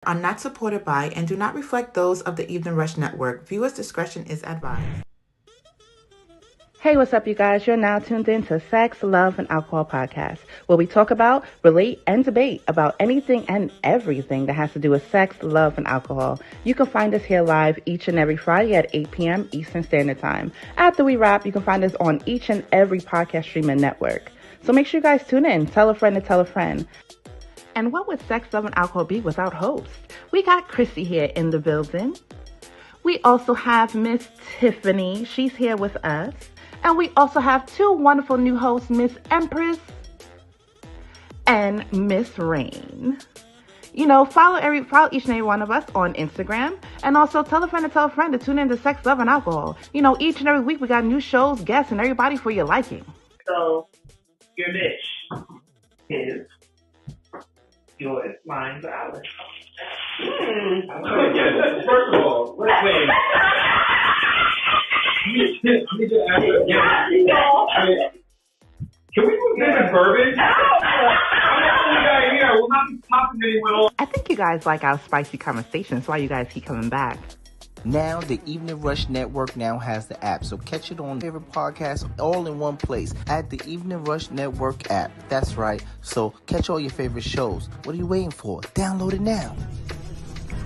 Are not supported by and do not reflect those of the Evening Rush Network. Viewers' discretion is advised. Hey, what's up, you guys? You're now tuned in to Sex, Love, and Alcohol Podcast, where we talk about, relate, and debate about anything and everything that has to do with sex, love, and alcohol. You can find us here live each and every Friday at 8 p.m. Eastern Standard Time. After we wrap, you can find us on each and every podcast streaming network. So make sure you guys tune in. Tell a friend to tell a friend. And what would sex, love, and alcohol be without hosts? We got Chrissy here in the building. We also have Miss Tiffany. She's here with us. And we also have two wonderful new hosts, Miss Empress and Miss Rain. You know, follow each and every one of us on Instagram. And also tell a friend to tune in to Sex, Love, and Alcohol. You know, each and every week we got new shows, guests, and everybody for your liking. So, your niche is your lines of Alice. First of all, wait. I need to ask you again. Can we put this in bourbon? We'll not be popping anyone off. I think you guys like our spicy conversation. That's why you guys keep coming back. Now, the Evening Rush Network now has the app, so catch it on your favorite podcast all in one place at the Evening Rush Network app. That's right. So catch all your favorite shows. What are you waiting for? Download it now.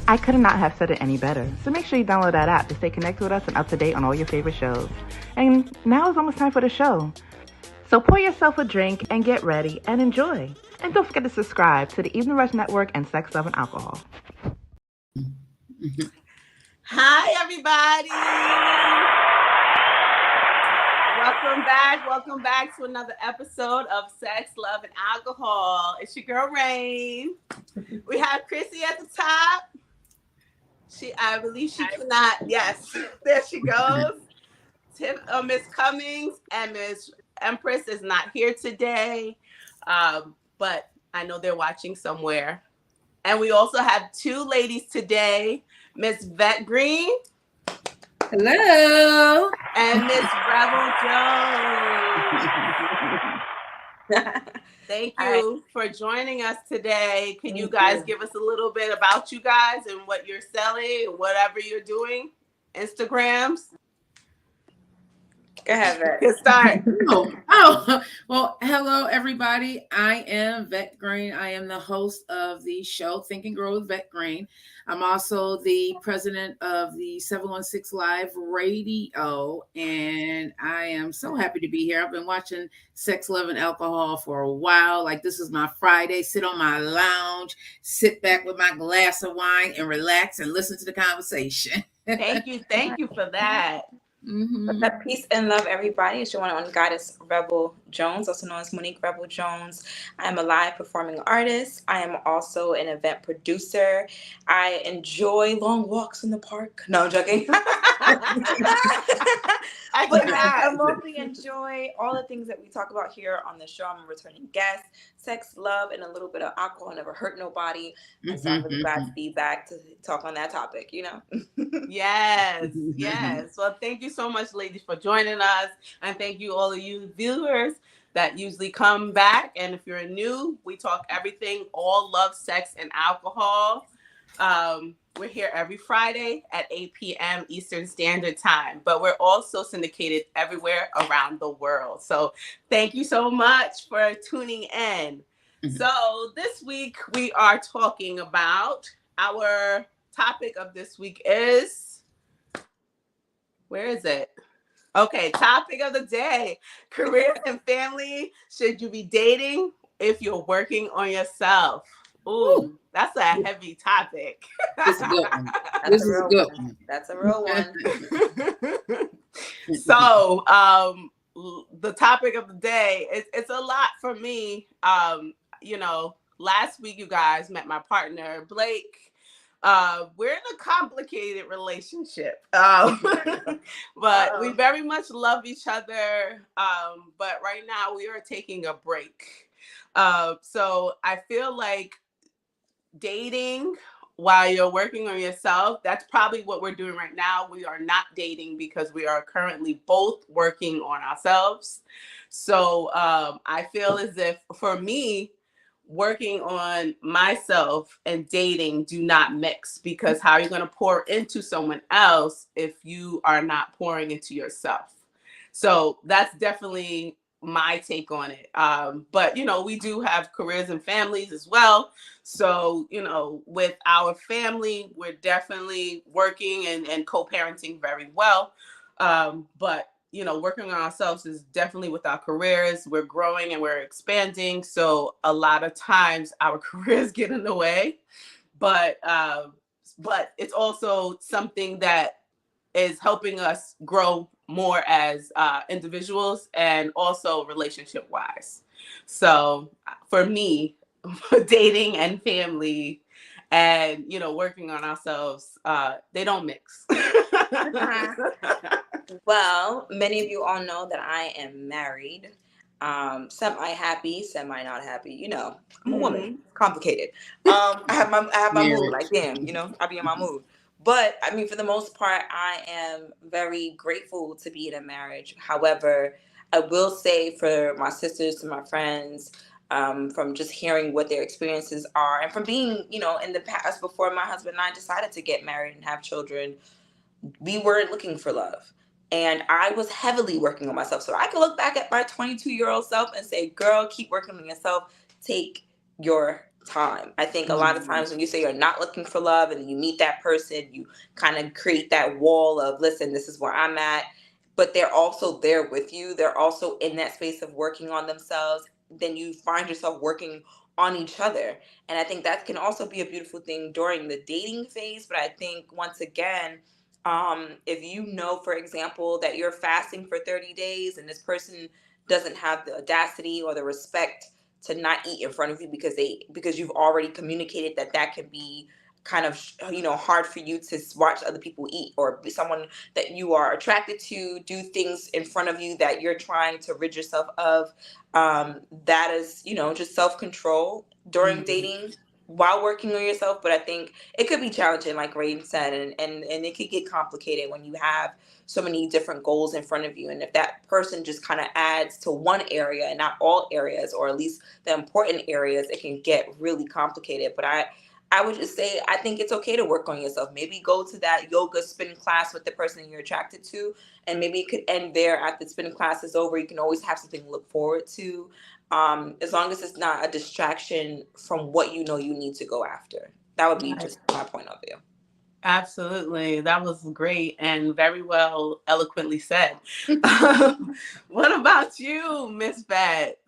I could not have said it any better. So make sure you download that app to stay connected with us and up to date on all your favorite shows. And now it's almost time for the show. So pour yourself a drink and get ready and enjoy. And don't forget to subscribe to the Evening Rush Network and Sex, Love, and Alcohol. Hi, everybody. Welcome back to another episode of Sex, Love, and Alcohol. It's your girl, Rain. We have Chrissy at the top. I believe she cannot. Yes, there she goes. Miss Cummings and Miss Empress is not here today, but I know they're watching somewhere. And we also have two ladies today, Miss Vet Green. Hello. And Miss Rebel Jones. Thank you for joining us today. Can you guys give us a little bit about you guys and what you're selling, whatever you're doing? Instagrams? Go ahead, Vet. Good start. Well, hello, everybody. I am Vet Green. I am the host of the show Think and Grow with Vet Green. I'm also the president of the 716 Live Radio, and I am so happy to be here. I've been watching Sex, Love, and Alcohol for a while. Like, this is my Friday. Sit on my lounge, sit back with my glass of wine, and relax and listen to the conversation. Thank you for that. Mm-hmm. Peace and love, everybody. It's your one on Goddess Rebel Jones, also known as Monique Rebel Jones. I am a live performing artist. I am also an event producer. I enjoy long walks in the park. No, I'm joking. I mostly enjoy all the things that we talk about here on the show. I'm a returning guest. Sex, love, and a little bit of alcohol never hurt nobody. And so I'm really glad to be back to talk on that topic, you know? Yes. Well, thank you so much, ladies, for joining us. And thank you, all of you viewers that usually come back. And if you're new, we talk everything, all love, sex, and alcohol. We're here every Friday at 8 p.m. Eastern Standard Time, but we're also syndicated everywhere around the world. So thank you so much for tuning in. So this week we are talking about, our topic of this week is, where is it? Okay, topic of the day, career and family. Should you be dating if you're working on yourself? Ooh, that's a heavy topic. This is a good one. That's a real one. So, the topic of the day, it's a lot for me. You know, last week you guys met my partner, Blake. We're in a complicated relationship, but we very much love each other. But right now we are taking a break. So I feel like dating while you're working on yourself, that's probably what we're doing right now. We are not dating because we are currently both working on ourselves. So I feel as if, for me, working on myself and dating do not mix, because how are you going to pour into someone else if you are not pouring into yourself? So that's definitely my take on it. But, you know, we do have careers and families as well. So, you know, with our family, we're definitely working and co-parenting very well. But you know, working on ourselves is definitely with our careers. We're growing and we're expanding. So a lot of times our careers get in the way, but it's also something that is helping us grow more as individuals and also relationship wise. So for me, dating and family and, you know, working on ourselves, they don't mix. Well, many of you all know that I am married. Semi-happy, semi-not happy. You know, I'm a woman. Complicated. I have my mood. Like, damn, you know, I be in my mood. But I mean, for the most part, I am very grateful to be in a marriage. However, I will say for my sisters and my friends, from just hearing what their experiences are, and from being, you know, in the past before my husband and I decided to get married and have children, we weren't looking for love. And I was heavily working on myself. So I can look back at my 22-year-old self and say, girl, keep working on yourself. Take your time. I think a lot of times when you say you're not looking for love and you meet that person, you kind of create that wall of, listen, this is where I'm at. But they're also there with you. They're also in that space of working on themselves. Then you find yourself working on each other. And I think that can also be a beautiful thing during the dating phase. But I think, once again, if you know, for example, that you're fasting for 30 days and this person doesn't have the audacity or the respect to not eat in front of you because you've already communicated that can be kind of, you know, hard for you to watch other people eat, or be someone that you are attracted to do things in front of you that you're trying to rid yourself of, that is, you know, just self-control during dating while working on yourself. But I think it could be challenging, like Rain said, and it could get complicated when you have so many different goals in front of you. And if that person just kind of adds to one area and not all areas, or at least the important areas, it can get really complicated. But I would just say, I think it's okay to work on yourself. Maybe go to that yoga spin class with the person you're attracted to, and maybe it could end there. After the spin class is over, you can always have something to look forward to, as long as it's not a distraction from what you know you need to go after. That would be just my point of view. Absolutely. That was great and very well eloquently said. What about you, Miss Bat?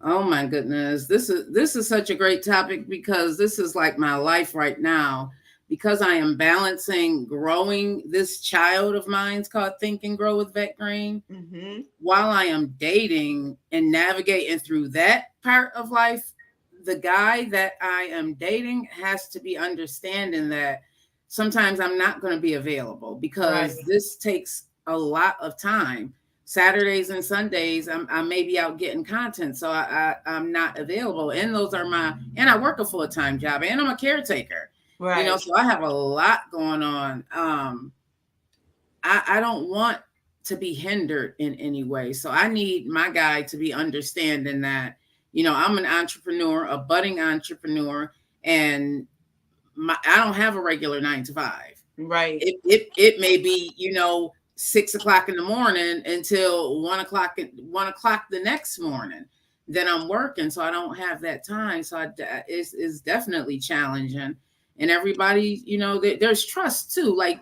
Oh my goodness. This is such a great topic, because this is like my life right now, because I am balancing growing this child of mine's called Think and Grow with Vet Green, while I am dating and navigating through that part of life. The guy that I am dating has to be understanding that sometimes I'm not going to be available, because this takes a lot of time. Saturdays and Sundays, I may be out getting content, so I'm not available. And those are and I work a full-time job, and I'm a caretaker, you know, so I have a lot going on. I don't want to be hindered in any way. So I need my guy to be understanding that, you know, I'm an entrepreneur, a budding entrepreneur, and I don't have a regular 9 to 5. Right. It may be, you know, 6 o'clock in the morning until 1 o'clock the next morning. Then I'm working, so I don't have that time. So it's definitely challenging. And everybody, you know, there's trust too. Like,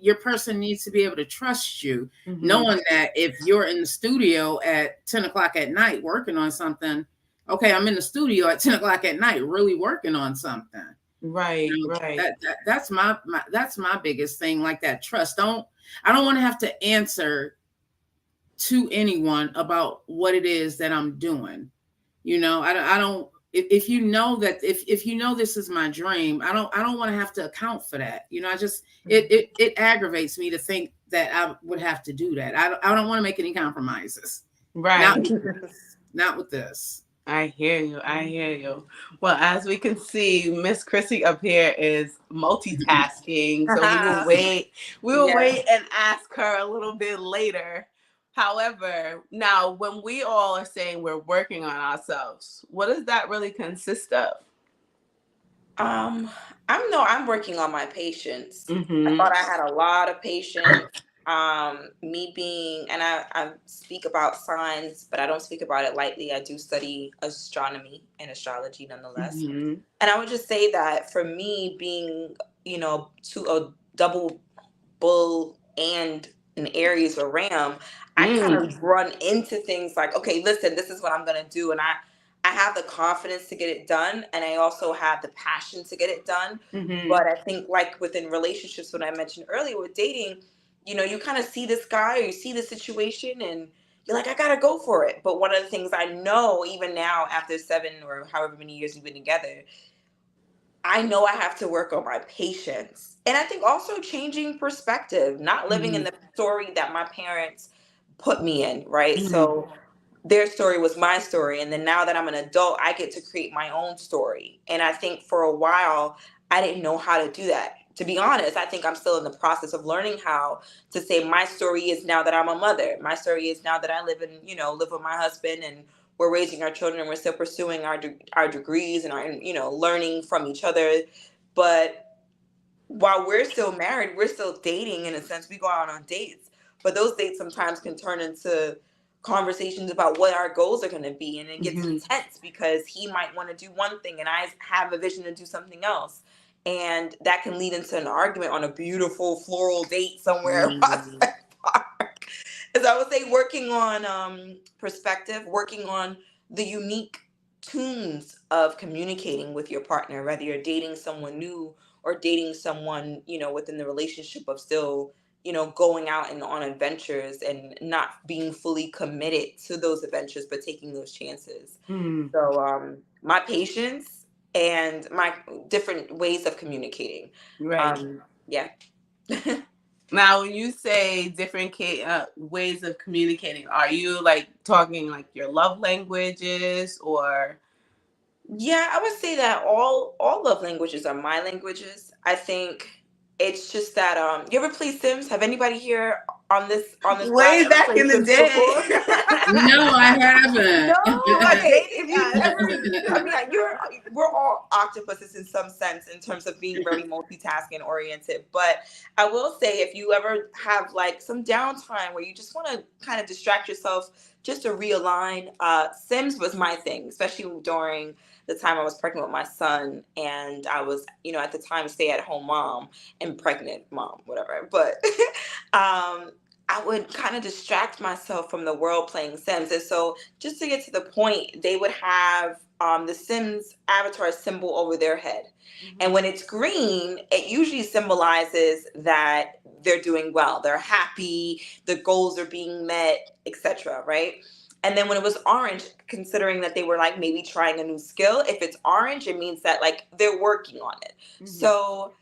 your person needs to be able to trust you, knowing that if you're in the studio at 10 o'clock at night working on something, okay, I'm in the studio at 10 o'clock at night really working on something. Right, you know, right. That's my biggest thing, like that trust. I don't want to have to answer to anyone about what it is that I'm doing. You know, I don't. If you know that, if you know this is my dream, I don't want to have to account for that. You know, I just it aggravates me to think that I would have to do that. I don't want to make any compromises. Right. Not with this. I hear you. I hear you. Well, as we can see, Miss Chrissy up here is multitasking. So we will wait. We will wait and ask her a little bit later However, now when we all are saying we're working on ourselves, what does that really consist of? I'm working on my patience. I Mm-hmm. thought I had a lot of patience. Me being, and I speak about signs, but I don't speak about it lightly. I do study astronomy and astrology nonetheless. Mm-hmm. And I would just say that for me, being, to a double bull and an Aries or Ram, I kind of run into things like, okay, listen, this is what I'm gonna do, and I have the confidence to get it done, and I also have the passion to get it done. Mm-hmm. But I think, like within relationships, what I mentioned earlier with dating, you kind of see this guy or you see the situation, and you're like, I gotta go for it. But one of the things I know, even now after 7 or however many years we've been together, I know I have to work on my patience. And I think also changing perspective, not living in the story that my parents put me in, right? Mm-hmm. So their story was my story. And then now that I'm an adult, I get to create my own story. And I think for a while, I didn't know how to do that. To be honest, I think I'm still in the process of learning how to say my story is now that I'm a mother. My story is now that I live with my husband, and we're raising our children, and we're still pursuing our degrees and our, learning from each other. But while we're still married, we're still dating in a sense. We go out on dates, but those dates sometimes can turn into conversations about what our goals are going to be. And it gets intense because he might want to do one thing and I have a vision to do something else. And that can lead into an argument on a beautiful floral date somewhere in Prospect Park. As I would say, working on perspective, working on the unique tunes of communicating with your partner, whether you're dating someone new or dating someone, within the relationship of still, going out and on adventures and not being fully committed to those adventures, but taking those chances. So my patience and my different ways of communicating. Right. Yeah. Now, when you say different ways of communicating, are you like talking like your love languages or? Yeah, I would say that all love languages are my languages. I think it's just that you ever play Sims? Have anybody here on this way ever back played in the Sims day? before? No, I haven't. No, okay. If you ever, I mean, we're all octopuses in some sense in terms of being very multitasking oriented. But I will say, if you ever have like some downtime where you just want to kind of distract yourself, just to realign, Sims was my thing, especially during the time I was pregnant with my son, and I was, at the time, stay-at-home mom and pregnant mom, whatever. But I would kind of distract myself from the world playing Sims. And so just to get to the point, they would have the Sims avatar symbol over their head. And when it's green, it usually symbolizes that they're doing well. They're happy, the goals are being met, etc. Right? And then when it was orange, considering that they were like maybe trying a new skill, if it's orange, it means that like they're working on it. So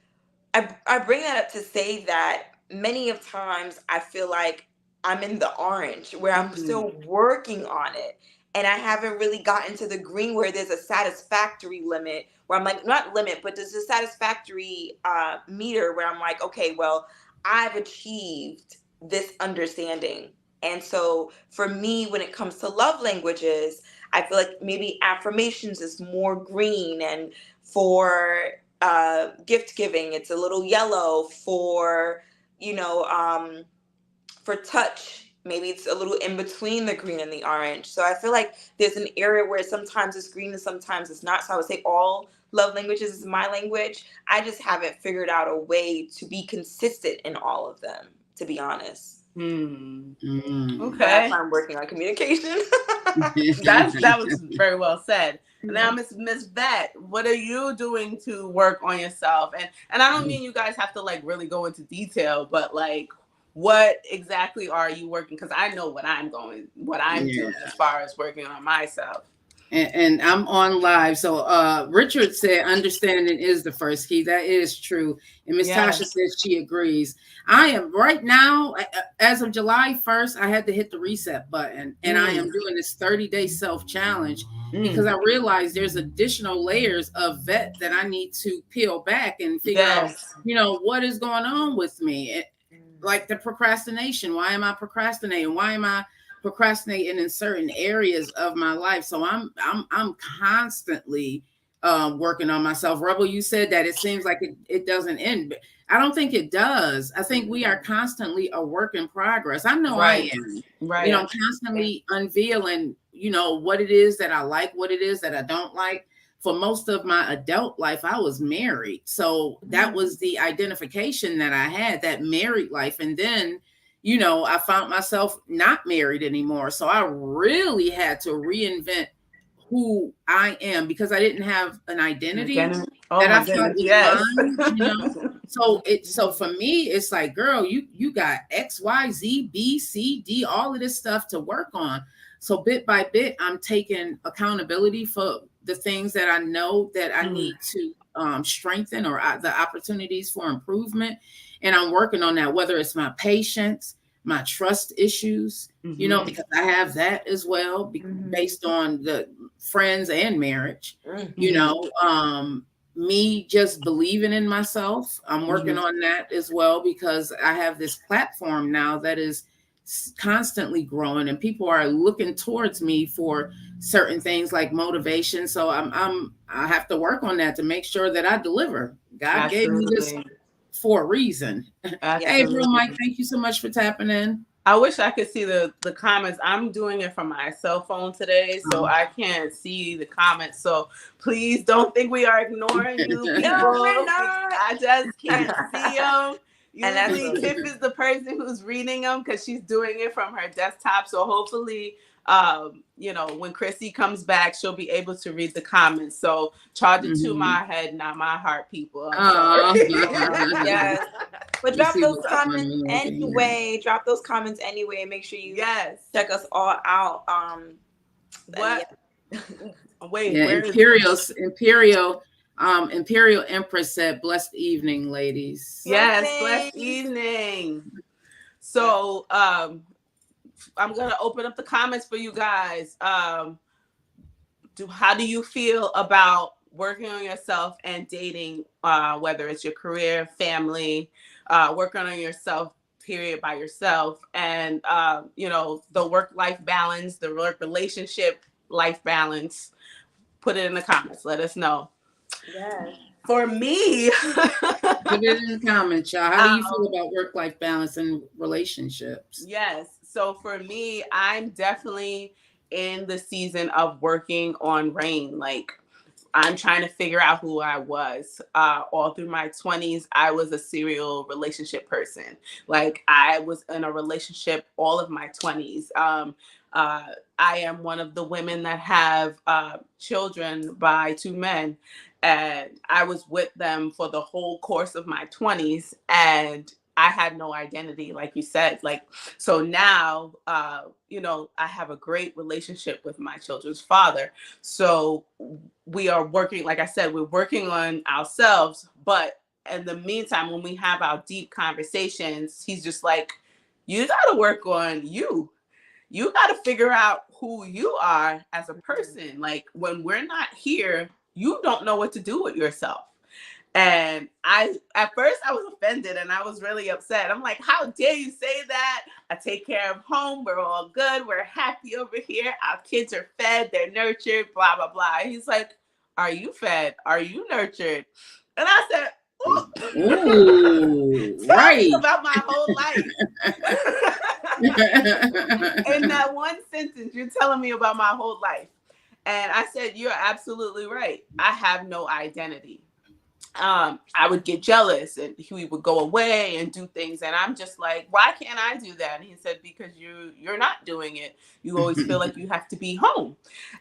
I bring that up to say that many of times I feel like I'm in the orange where I'm still working on it. And I haven't really gotten to the green where there's a satisfactory limit where I'm like, not limit, but there's a satisfactory meter where I'm like, okay, well, I've achieved this understanding. And so for me, when it comes to love languages, I feel like maybe affirmations is more green, and for gift giving, it's a little yellow. For for touch, maybe it's a little in between the green and the orange. So I feel like there's an area where sometimes it's green and sometimes it's not. So I would say all love languages is my language. I just haven't figured out a way to be consistent in all of them, to be honest. Okay. That's why I'm working on communication. that was very well said. Now, Miss Vet, what are you doing to work on yourself? And I don't mean you guys have to like really go into detail, but like, what exactly are you working? Because I know what I'm doing as far as working on myself. And I'm on live. So Richard said understanding is the first key. That is true. And Miss Tasha says she agrees. I am right now, as of July 1st, I had to hit the reset button. And I am doing this 30-day self-challenge because I realized there's additional layers of vet that I need to peel back and figure out, what is going on with me. like the procrastination. Why am I procrastinating? Why am I procrastinating in certain areas of my life? So I'm constantly working on myself. Rebel, you said that it seems like it doesn't end, but I don't think it does. I think we are constantly a work in progress. I know I am. Right. I'm constantly unveiling, what it is that I like, what it is that I don't like. For most of my adult life, I was married. So that was the identification that I had, that married life. And then, I found myself not married anymore. So I really had to reinvent who I am because I didn't have an identity that I felt was mine, So for me, it's like, girl, you got X, Y, Z, B, C, D, all of this stuff to work on. So bit by bit, I'm taking accountability for the things that I know that I need to strengthen, or the opportunities for improvement. And I'm working on that, whether it's my patience, my trust issues, because I have that as well, based on the friends and marriage, me just believing in myself. I'm working on that as well, because I have this platform now that is constantly growing, and people are looking towards me for certain things like motivation. So I have to work on that to make sure that I deliver. God gave me this for a reason. Hey, bro, Mike, thank you so much for tapping in. I wish I could see the comments. I'm doing it from my cell phone today, so I can't see the comments. So please don't think we are ignoring you people. No, we're not. I just can't see them. Usually Tiff is the person who's reading them because she's doing it from her desktop. So hopefully, when Chrissy comes back, she'll be able to read the comments. So charge it to my head, not my heart, people. Yes. But drop those comments anyway. Drop those comments anyway. Make sure you check us all out. What? Wait, Imperial Empress said, "Blessed evening, ladies." Yes, blessed evening. So I'm gonna open up the comments for you guys. How do you feel about working on yourself and dating, whether it's your career, family, working on yourself, period, by yourself, and the work-life balance, the work relationship life balance? Put it in the comments. Let us know. Yes. For me, put it in the comments, y'all. How do you feel about work-life balance and relationships? Yes. So for me, I'm definitely in the season of working on Rain. Like, I'm trying to figure out who I was. All through my 20s, I was a serial relationship person. Like, I was in a relationship all of my 20s. I am one of the women that have children by two men, and I was with them for the whole course of my 20s, and I had no identity, like you said. Like, so now, I have a great relationship with my children's father. So we are working, like I said, we're working on ourselves. But in the meantime, when we have our deep conversations, he's just like, you got to work on you. You got to figure out who you are as a person. Like, when we're not here, you don't know what to do with yourself. And at first I was offended and I was really upset. I'm like, how dare you say that? I take care of home. We're all good. We're happy over here. Our kids are fed. They're nurtured, blah, blah, blah. He's like, are you fed? Are you nurtured? And I said, ooh, right. About my whole life. In that one sentence, you're telling me about my whole life. And I said, you're absolutely right. I have no identity. I would get jealous and he would go away and do things. And I'm just like, why can't I do that? And he said, because you're not doing it. You always feel like you have to be home.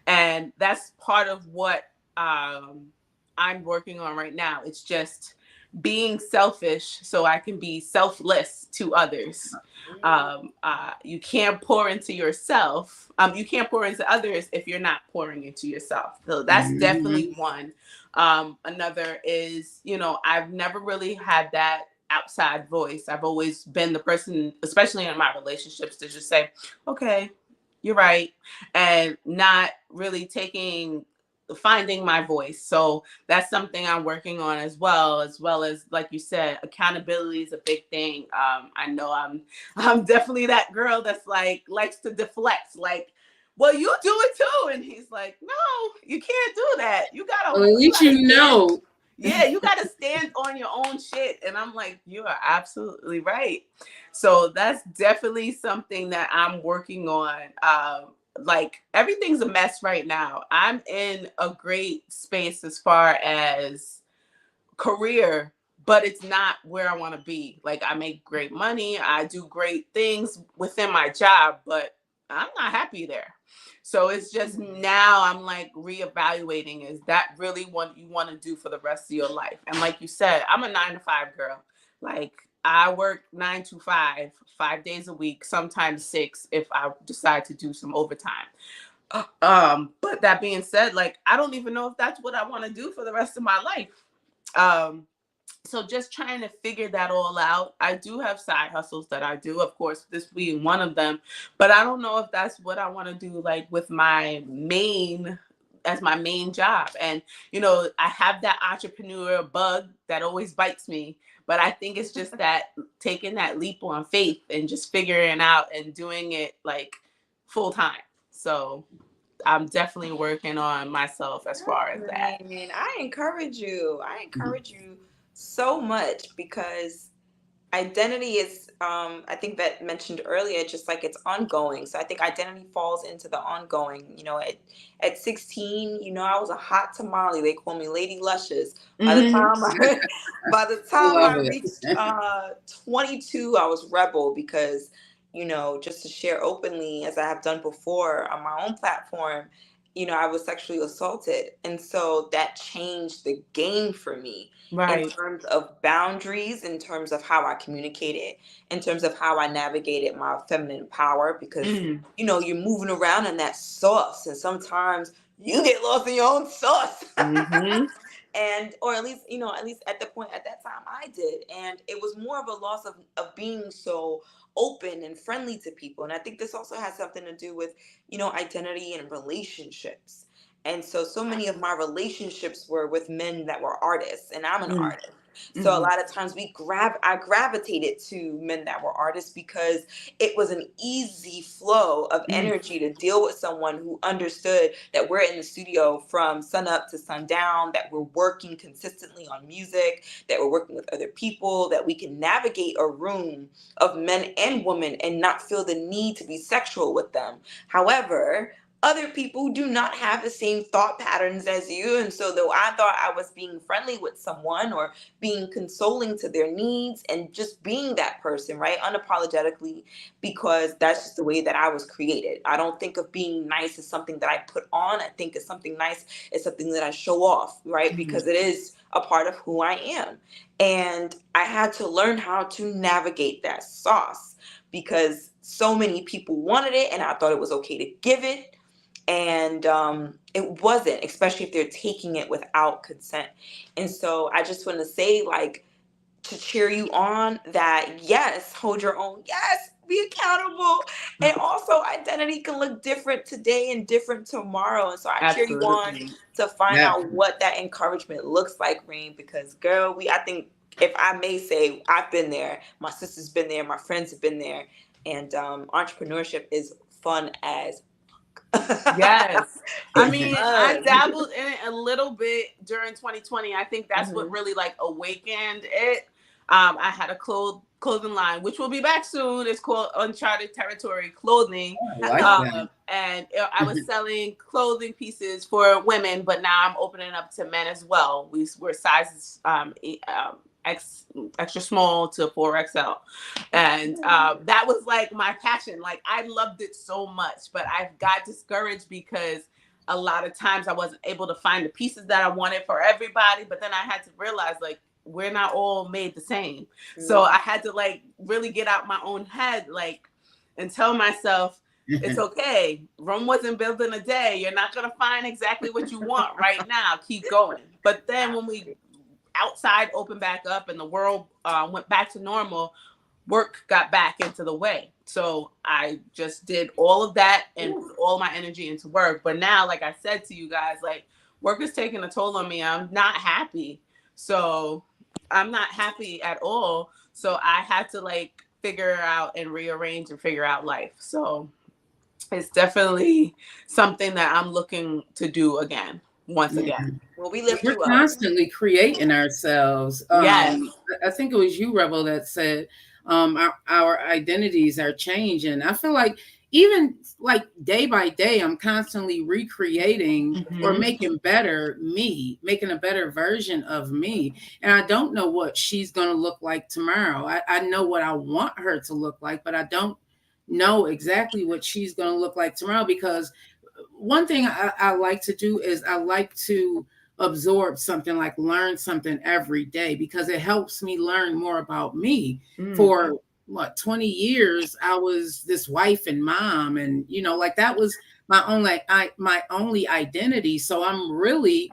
And that's part of what I'm working on right now. It's just being selfish so I can be selfless to others. You can't pour into yourself. You can't pour into others if you're not pouring into yourself. So that's definitely one. Another is, I've never really had that outside voice. I've always been the person, especially in my relationships, to just say, okay, you're right. And not really taking finding my voice. So that's something I'm working on as well as like you said, accountability is a big thing. I know I'm definitely that girl that's like likes to deflect, like, well, you do it too. And he's like, no, you can't do that. You Well, at least you know. Yeah, you gotta stand on your own shit. And I'm like, you are absolutely right. So that's definitely something that I'm working on. Like everything's a mess right now. I'm in a great space as far as career, but it's not where I want to be. Like I make great money, I do great things within my job, but I'm not happy there. So it's just now I'm like reevaluating, is that really what you want to do for the rest of your life? And like you said, I'm a 9 to 5 girl. Like I work 9 to 5, 5 days a week, sometimes 6 if I decide to do some overtime. But that being said, like I don't even know if that's what I want to do for the rest of my life. So just trying to figure that all out. I do have side hustles that I do, of course, this being one of them, but I don't know if that's what I want to do, like with my main job. And, you know, I have that entrepreneur bug that always bites me, but I think it's just that taking that leap on faith and just figuring out and doing it like full time. So I'm definitely working on myself as far as that. I encourage you. I encourage you so much because identity is, I think that mentioned earlier, just like it's ongoing. So I think identity falls into the ongoing. You know, at 16, you know, I was a hot tamale. They call me Lady Luscious. By the time I reached 22, I was rebel because, you know, just to share openly, as I have done before on my own platform, you know, I was sexually assaulted. And so that changed the game for me in terms of boundaries, in terms of how I communicated, in terms of how I navigated my feminine power, because, you know, you're moving around in that sauce and sometimes you get lost in your own sauce. And, or at least, you know, at least at the point at that time I did. And it was more of a loss of being so open and friendly to people. And I think this also has something to do with, you know, identity and relationships. And so many of my relationships were with men that were artists, and I'm an artist. So a lot of times I gravitated to men that were artists because it was an easy flow of energy to deal with someone who understood that we're in the studio from sun up to sundown, that we're working consistently on music, that we're working with other people, that we can navigate a room of men and women and not feel the need to be sexual with them. However, other people do not have the same thought patterns as you. And so though I thought I was being friendly with someone or being consoling to their needs and just being that person, right, unapologetically, because that's just the way that I was created. I don't think of being nice as something that I put on. I think it's something nice is something that I show off, right, because it is a part of who I am. And I had to learn how to navigate that sauce because so many people wanted it and I thought it was okay to give it. And it wasn't, especially if they're taking it without consent. And so I just want to say, like, to cheer you on that, yes, hold your own. Yes, be accountable. And also identity can look different today and different tomorrow. And so I cheer you on to find out what that encouragement looks like, Reem, because girl, I think, if I may say, I've been there. My sister's been there. My friends have been there. And entrepreneurship is fun as yes. I mean, I dabbled in it a little bit during 2020. I think that's what really like awakened it. I had a clothing line, which will be back soon. It's called Uncharted Territory Clothing. And I was selling clothing pieces for women, but now I'm opening up to men as well. We're sizes extra small to 4XL. And that was like my passion. Like I loved it so much, but I got discouraged because a lot of times I wasn't able to find the pieces that I wanted for everybody. But then I had to realize like, we're not all made the same. So I had to like really get out my own head, like, and tell myself, it's okay. Rome wasn't built in a day. You're not going to find exactly what you want right now. Keep going. But then when we outside opened back up and the world went back to normal, work got back into the way. So I just did all of that and put all my energy into work. But now, like I said to you guys, like work is taking a toll on me. I'm not happy. So I'm not happy at all. So I had to like figure out and rearrange and figure out life. So it's definitely something that I'm looking to do again, once again. Well, we lift We're you up. constantly creating ourselves. Yes. I think it was you, Rebel, that said our identities are changing. I feel like even like day by day, I'm constantly recreating or making better me, making a better version of me. And I don't know what she's going to look like tomorrow. I know what I want her to look like, but I don't know exactly what she's going to look like tomorrow, because one thing I like to do is I like to absorb something, like learn something every day, because it helps me learn more about me. For 20 years I was this wife and mom, and you know, like that was my only identity. So I'm really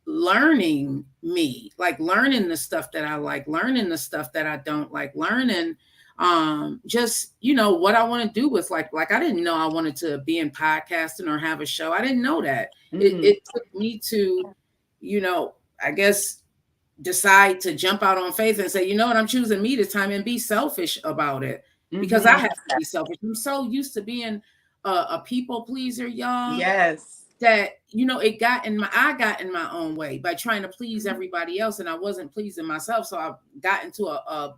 learning me, like learning the stuff that I like, learning the stuff that I don't like, learning just, you know, what I want to do with like I didn't know I wanted to be in podcasting or have a show. I didn't know that. It took me to, you know, I guess decide to jump out on faith and say, you know what, I'm choosing me this time, and be selfish about it, because I have to be selfish. I'm so used to being a people pleaser, y'all. Yes. That, you know, I got in my own way by trying to please everybody else, and I wasn't pleasing myself. So I got into a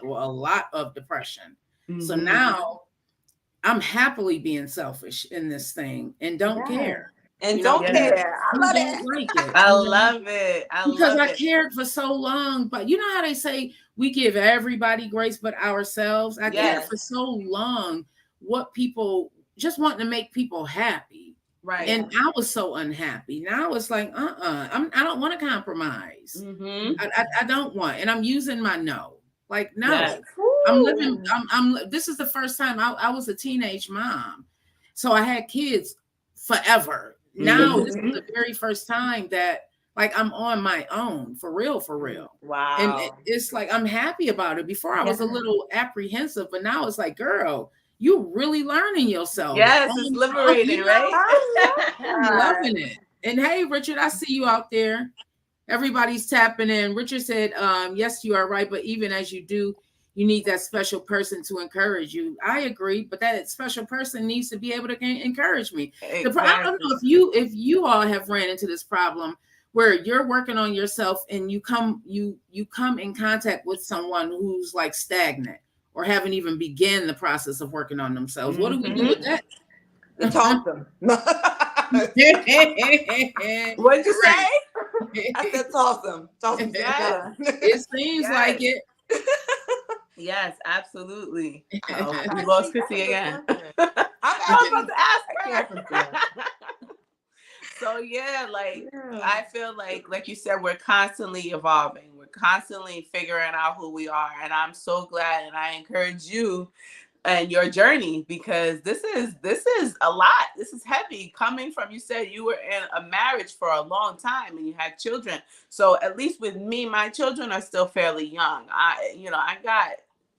lot of depression. So now I'm happily being selfish in this thing and don't care. And You don't know, care. I love don't it. like it. I love it. Because I cared for so long. But you know how they say we give everybody grace but ourselves? I cared for so long what people just wanting to make people happy. Right. And I was so unhappy. Now it's like, I don't want to compromise. I don't want, and I'm using my no. Like, no. Yes. I'm living, this is the first time I was a teenage mom. So I had kids forever. Now this is the very first time that like I'm on my own, for real. Wow. And it's like I'm happy about it. Before I was a little apprehensive, but now it's like, girl, you really learning yourself. Yes, it's liberating, right? I'm loving it. And hey, Richard, I see you out there. Everybody's tapping in. Richard said, yes, you are right. But even as you do, you need that special person to encourage you. I agree, but that special person needs to be able to encourage me. Exactly. I don't know if you all have ran into this problem where you're working on yourself and you come in contact with someone who's like stagnant or haven't even begun the process of working on themselves. What do we do with that? To talk them. What'd you say? I said toss them. Toss them. Yeah. It seems like it. Yes, absolutely. Oh, we lost Chrissy again. I was about to ask her. So yeah, I feel like you said, we're constantly evolving. We're constantly figuring out who we are. And I'm so glad, and I encourage you and your journey, because this is a lot. This is heavy coming from, you said you were in a marriage for a long time and you had children. So at least with me, my children are still fairly young. I got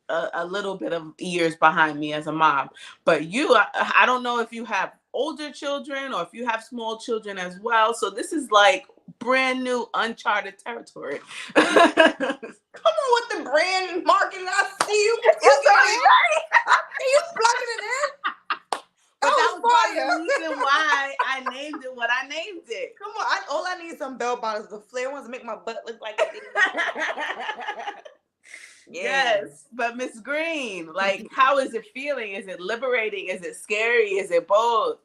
a little bit of years behind me as a mom, but I don't know if you have older children or if you have small children as well. So this is like brand new uncharted territory. Come on with the brand marketing. I see you. You plugging it in. But that was the reason why I named it what I named it. Come on, all I need is some bell bottoms, the flare ones to make my butt look like it. Yes, but Miss Green, like, how is it feeling? Is it liberating? Is it scary? Is it both?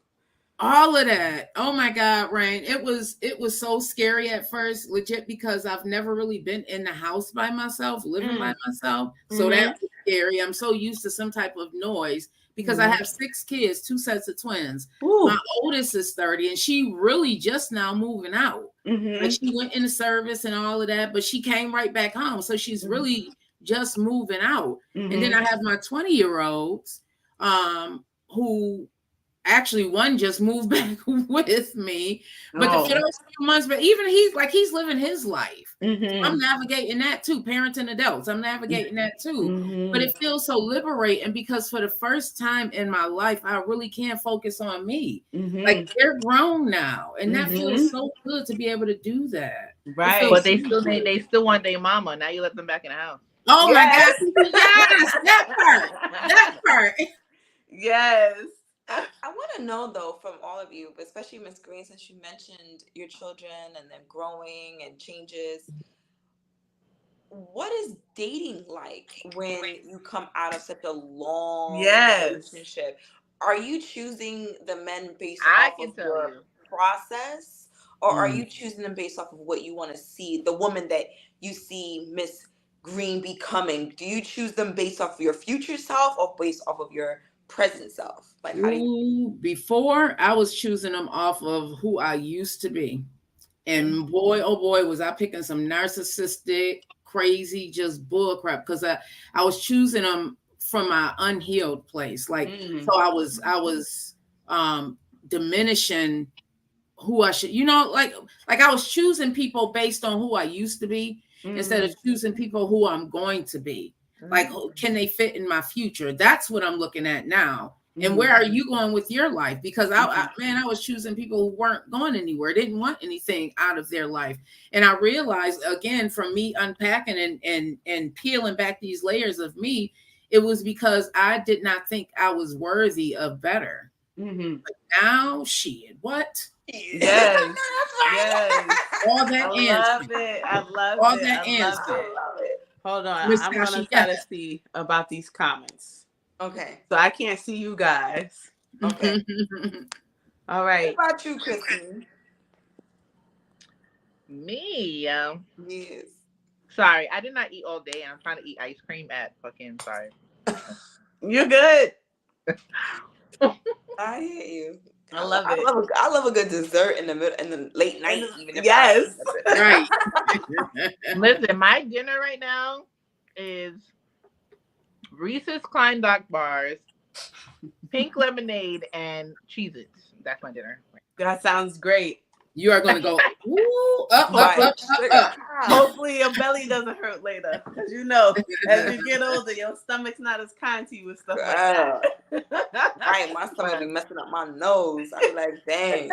All of that. Oh my God, Rain. It was so scary at first, legit, because I've never really been in the house by myself, living by myself. So that was scary. I'm so used to some type of noise because I have 6 kids, 2 sets of twins. Ooh. My oldest is 30 and she really just now moving out. Like she went into service and all of that, but she came right back home. So she's really just moving out. And then I have my 20-year-olds who actually one just moved back with me, but for Oh. those few months, but even he's living his life. Mhm. I'm navigating that too, parenting adults. I'm navigating that too. But Mhm. it feels so liberating because for the first time in my life, I really can focus on me. Like Mhm. they're grown now, and that Mhm. feels so good to be able to do that. It Right. feels But they so still good. they still want their mama. Now you let them back in the house. Oh my Yes. God. Yes, that part. That part. Yes. I want to know though from all of you, but especially Miss Green, since you mentioned your children and them growing and changes. What is dating like when you come out of such a long Yes. relationship? Are you choosing the men based I off can of tell your you. process, or are Mm. you choosing them based off of what you want to see, the woman that you see Miss Green becoming? Do you choose them based off of your future self or based off of your present self? Like, how do you? Ooh, before I was choosing them off of who I used to be. And boy, oh boy, was I picking some narcissistic, crazy, just bull crap. Because I was choosing them from my unhealed place. Like, so I was diminishing who I should, like I was choosing people based on who I used to be instead of choosing people who I'm going to be. Like, can they fit in my future? That's what I'm looking at now. And where are you going with your life? Because I was choosing people who weren't going anywhere, didn't want anything out of their life. And I realized again from me unpacking and peeling back these layers of me, it was because I did not think I was worthy of better. But now, shit, what? Yes. Yes. All I that love answer. it. I love All it. that I love answer. it. Hold on. Miss I'm gonna Tasha, try to yes. see about these comments. Okay. So I can't see you guys. Okay. All right. What about you, Chrissy? Me, Yes. sorry, I did not eat all day, and I'm trying to eat ice cream at fucking. Sorry. You're good. I hear you. I love it. I love a good dessert in the middle, in the late night, even if Yes. Right. Listen, my dinner right now is Reese's Klein Dock bars, pink lemonade, and Cheez-Its. That's my dinner. That sounds great. You are going to go, ooh, up, Right. up, up, Sugar. up, up. Hopefully your belly doesn't hurt later. Because you know, as you get older, your stomach's not as kind to you with stuff like that. Right, my stomach be messing up my nose. I be like, dang.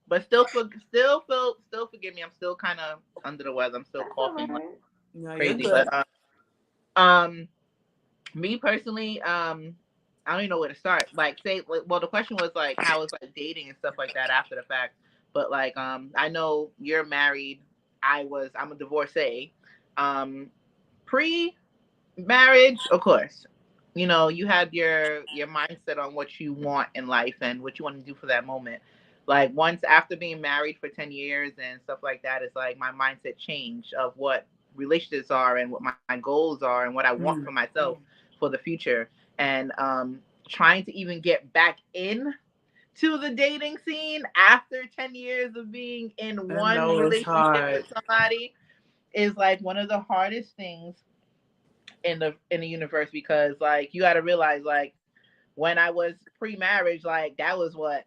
But still forgive me. I'm still kind of under the weather. I'm still coughing like No, crazy. you're good. But me personally, I don't even know where to start. Like, well, the question was like, how is like dating and stuff like that after the fact. But like, I know you're married. I'm a divorcee. Pre-marriage, of course, you know, you had your mindset on what you want in life and what you want to do for that moment. Like once after being married for 10 years and stuff like that, it's like my mindset changed of what relationships are and what my goals are and what I want for myself for the future. And trying to even get back in to the dating scene after 10 years of being in one relationship with somebody is like one of the hardest things in the universe, because like you got to realize, like, when I was pre-marriage, like that was what,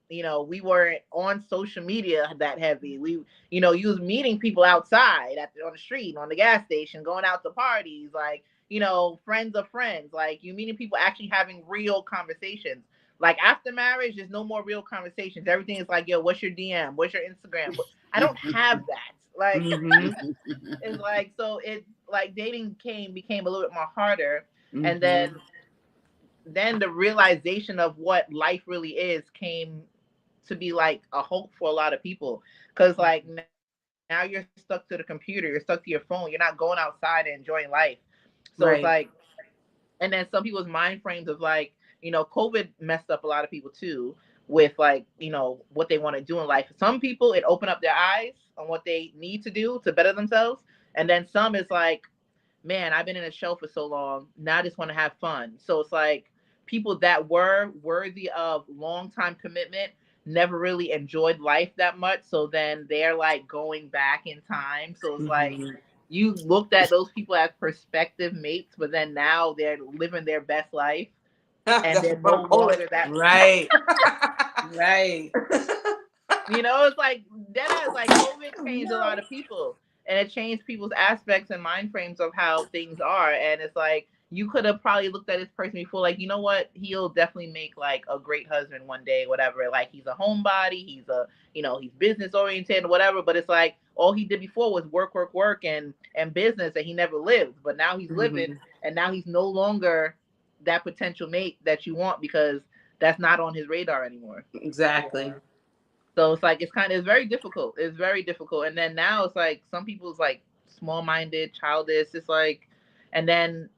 you know, we weren't on social media that heavy. We, you know, you was meeting people outside on the street, on the gas station, going out to parties, like, you know, friends of friends, like you meeting people, actually having real conversations. Like after marriage, there's no more real conversations. Everything is like, yo, what's your DM? What's your Instagram? I don't have that. Like, it's like, so it like dating became a little bit more harder. And then the realization of what life really is came to be like a hope for a lot of people, because like now you're stuck to the computer, you're stuck to your phone, you're not going outside and enjoying life. So it's like, and then some people's mind frames of like, you know, COVID messed up a lot of people too with like, you know, what they want to do in life. Some people, it opened up their eyes on what they need to do to better themselves, and then some is like, man, I've been in a show for so long, now I just want to have fun. So it's like people that were worthy of long time commitment never really enjoyed life that much. So then they're like going back in time. So it's like you looked at those people as prospective mates, but then now they're living their best life and they're no longer that. Right. Right. You know, it's like that. Like COVID changed a lot of people, and it changed people's aspects and mind frames of how things are. And it's like you could have probably looked at this person before, like, you know what, he'll definitely make like a great husband one day, whatever. Like he's a homebody, he's a, you know, he's business oriented, whatever. But it's like all he did before was work, and business, and he never lived. But now he's living, and now he's no longer that potential mate that you want because that's not on his radar anymore. Exactly. So it's like it's very difficult. It's very difficult. And then now it's like some people's like small-minded, childish. It's like, and then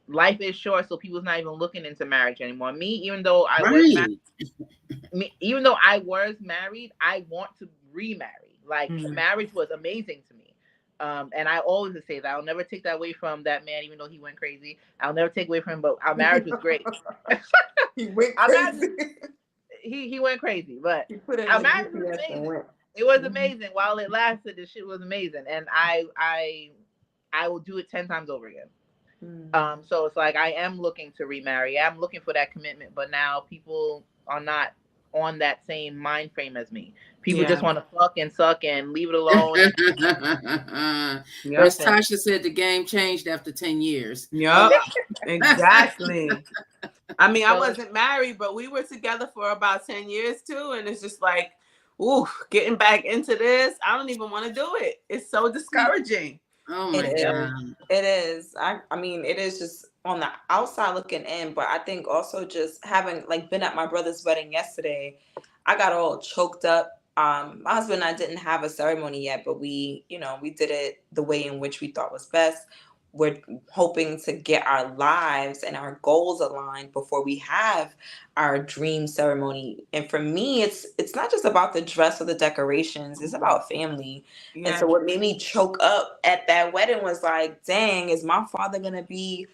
life is short, so people's not even looking into marriage anymore. Me, even though I was married, I want to remarry. Like marriage was amazing to me. And I always say that I'll never take that away from that man, even though he went crazy. I'll never take away from him, but our marriage was great. He went crazy. He went crazy, but our marriage was amazing. It was amazing while it lasted. The shit was amazing, and I will do it 10 times over again. So it's like I am looking to remarry. I'm looking for that commitment, but now people are not on that same mind frame as me. People just want to fuck and suck and leave it alone. As Tasha said, the game changed after 10 years. Yep, exactly. I mean, I wasn't married, but we were together for about 10 years too. And it's just like, ooh, getting back into this, I don't even want to do it. It's so discouraging. Oh my God. It is. I mean, it is just on the outside looking in, but I think also just having like been at my brother's wedding yesterday, I got all choked up. My husband and I didn't have a ceremony yet, but we did it the way in which we thought was best. We're hoping to get our lives and our goals aligned before we have our dream ceremony. And for me, it's not just about the dress or the decorations. It's about family. Yeah. And so what made me choke up at that wedding was like, dang, is my father going to be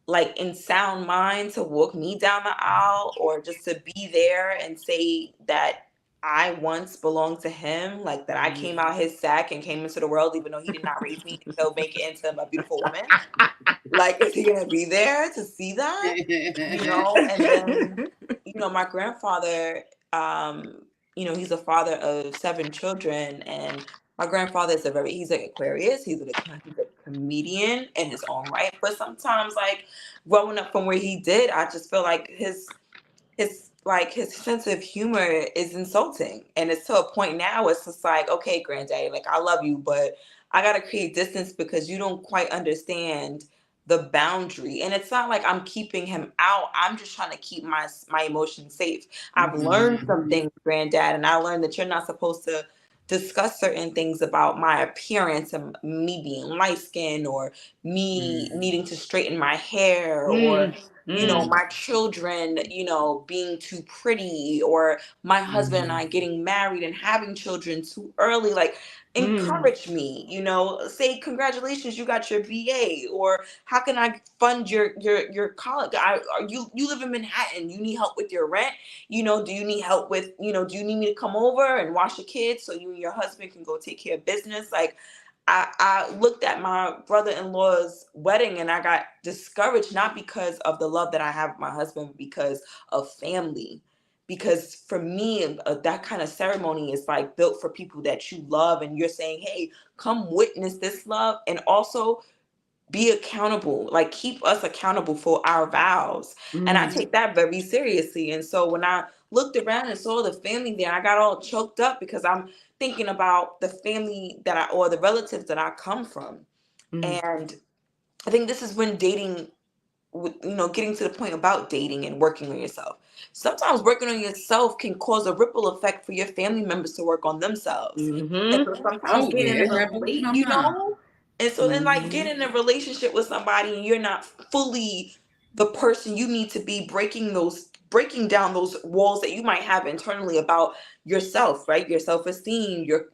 like in sound mind to walk me down the aisle, or just to be there and say that I once belonged to him, like that I came out his sack and came into the world, even though he did not raise me and still make it into a beautiful woman. Like, is he gonna be there to see that? You know, and then, my grandfather, he's a father of 7 children, and my grandfather is he's an Aquarius, he's a comedian in his own right. But sometimes, like, growing up from where he did, I just feel like his sense of humor is insulting. And it's to a point now it's just like, okay, granddaddy, like, I love you, but I got to create distance because you don't quite understand the boundary. And it's not like I'm keeping him out. I'm just trying to keep my emotions safe. I've learned some things, granddad, and I learned that you're not supposed to discuss certain things about my appearance and me being light skinned, or me needing to straighten my hair, or my children, being too pretty, or my husband and I getting married and having children too early. Like, encourage me, say congratulations, you got your BA, or how can I fund your college? You live in Manhattan, you need help with your rent, do you need help with, do you need me to come over and watch the kids so you and your husband can go take care of business? Like, I looked at my brother-in-law's wedding and I got discouraged, not because of the love that I have with my husband, but because of family. Because for me, that kind of ceremony is like built for people that you love, and you're saying, hey, come witness this love, and also be accountable, like keep us accountable for our vows. And I take that very seriously. And so when I looked around and saw the family there, I got all choked up because I'm thinking about the family or the relatives that I come from. And I think this is when dating, getting to the point about dating and working on yourself. Sometimes working on yourself can cause a ripple effect for your family members to work on themselves. And so sometimes getting in a relationship, and so then like getting in a relationship with somebody and you're not fully the person you need to be, breaking down those walls that you might have internally about yourself, right? Your self-esteem, your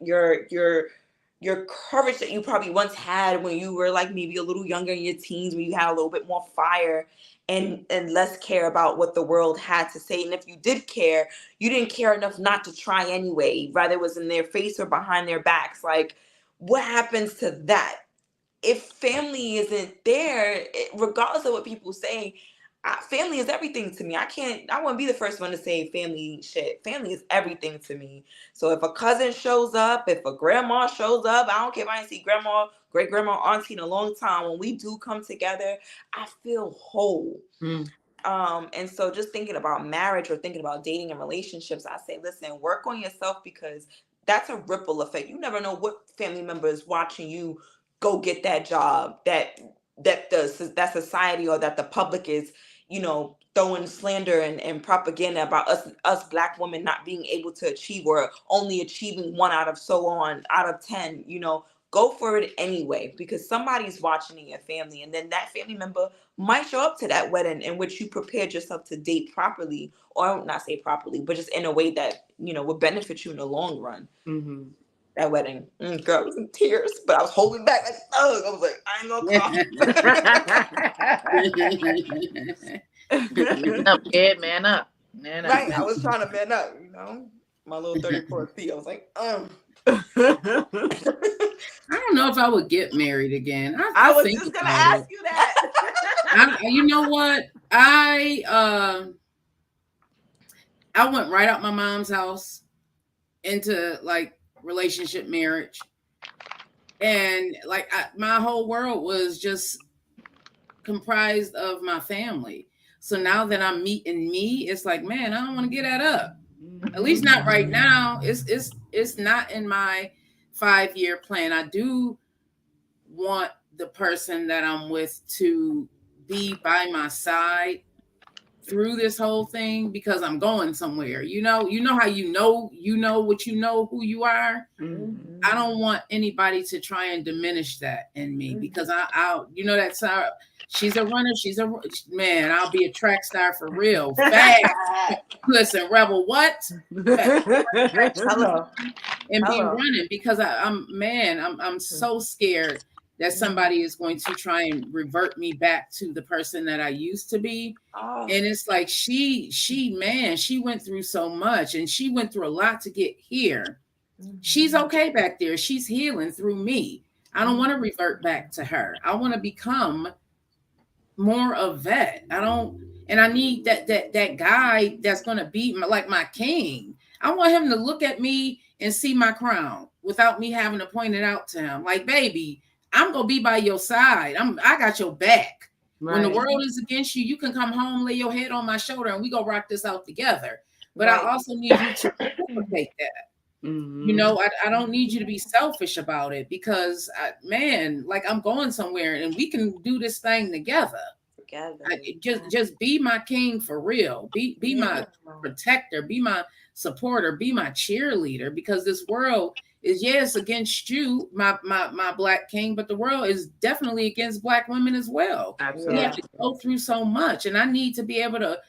courage that you probably once had when you were like maybe a little younger in your teens, when you had a little bit more fire and less care about what the world had to say. And if you did care, you didn't care enough not to try anyway, whether it was in their face or behind their backs. Like, what happens to that? If family isn't there, regardless of what people say, family is everything to me. I wouldn't be the first one to say family shit. Family is everything to me. So if a cousin shows up, if a grandma shows up, I don't care if I didn't see grandma, great grandma, auntie in a long time. When we do come together, I feel whole. And so just thinking about marriage or thinking about dating and relationships, I say, listen, work on yourself, because that's a ripple effect. You never know what family member is watching you go get that job, that society or that the public is, throwing slander and propaganda about us black women not being able to achieve, or only achieving one out of so on out of 10. Go for it anyway, because somebody's watching in your family, and then that family member might show up to that wedding in which you prepared yourself to date properly, or not say properly, but just in a way that would benefit you in the long run. That wedding, girl, I was in tears, but I was holding back like, I was like, I ain't gonna cry. Kid, man up. Right, I was trying to man up, my little 34 feet. I was like, I don't know if I would get married again. I was just gonna ask you that. You know what? I went right out my mom's house into like relationship marriage, and like my whole world was just comprised of my family. So now that I'm meeting me, it's like, man, I don't want to get that up. At least not right now. It's not in my 5-year plan. I do want the person that I'm with to be by my side through this whole thing, because I'm going somewhere. You know how what who you are. I don't want anybody to try and diminish that in me, because that's how she's a runner. Man, I'll be a track star for real. Fast. Listen, Rebel, what? hello. And be running, because I'm so scared that somebody is going to try and revert me back to the person that I used to be. And it's like she went through so much, and she went through a lot to get here. She's okay back there. She's healing through me. I don't want to revert back to her. I want to become more of that. And I need that guy that's going to be my king. I want him to look at me and see my crown without me having to point it out to him. Like, baby, I'm going to be by your side. I got your back. Right. When the world is against you, you can come home, lay your head on my shoulder, and we go rock this out together. But right. I also need you to take that. I don't need you to be selfish about it, because I'm going somewhere, and we can do this thing together. Just be my king for real. Be my protector. Be my supporter. Be my cheerleader, because this world is against you, my black king, but the world is definitely against black women as well. Absolutely. We have to go through so much, and I need to be able to,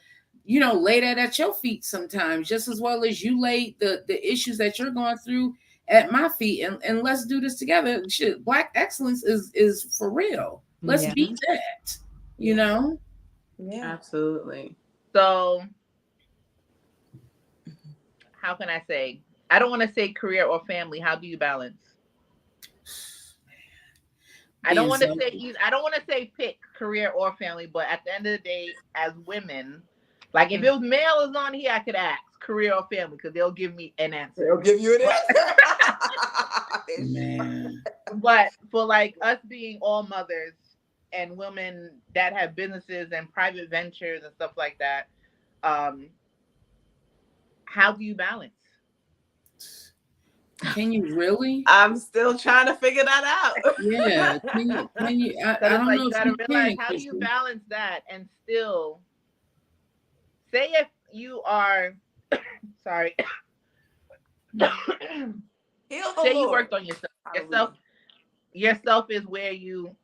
lay that at your feet sometimes, just as well as you lay the issues that you're going through at my feet, and let's do this together. Shit, black excellence is for real. Let's beat that. Yeah, absolutely. So how can I say? I don't want to say career or family. How do you balance? I don't want to say pick career or family, but at the end of the day, as women, like if it was male is on here, I could ask career or family, because they'll give me an answer. They'll give you an answer. Man. But for like us being all mothers and women that have businesses and private ventures and stuff like that, how do you balance? Can you really? I'm still trying to figure that out. Yeah. Can you? I don't know. You gotta realize, how do you balance that and still say, if you are sorry. Say you worked on yourself. Yourself is where you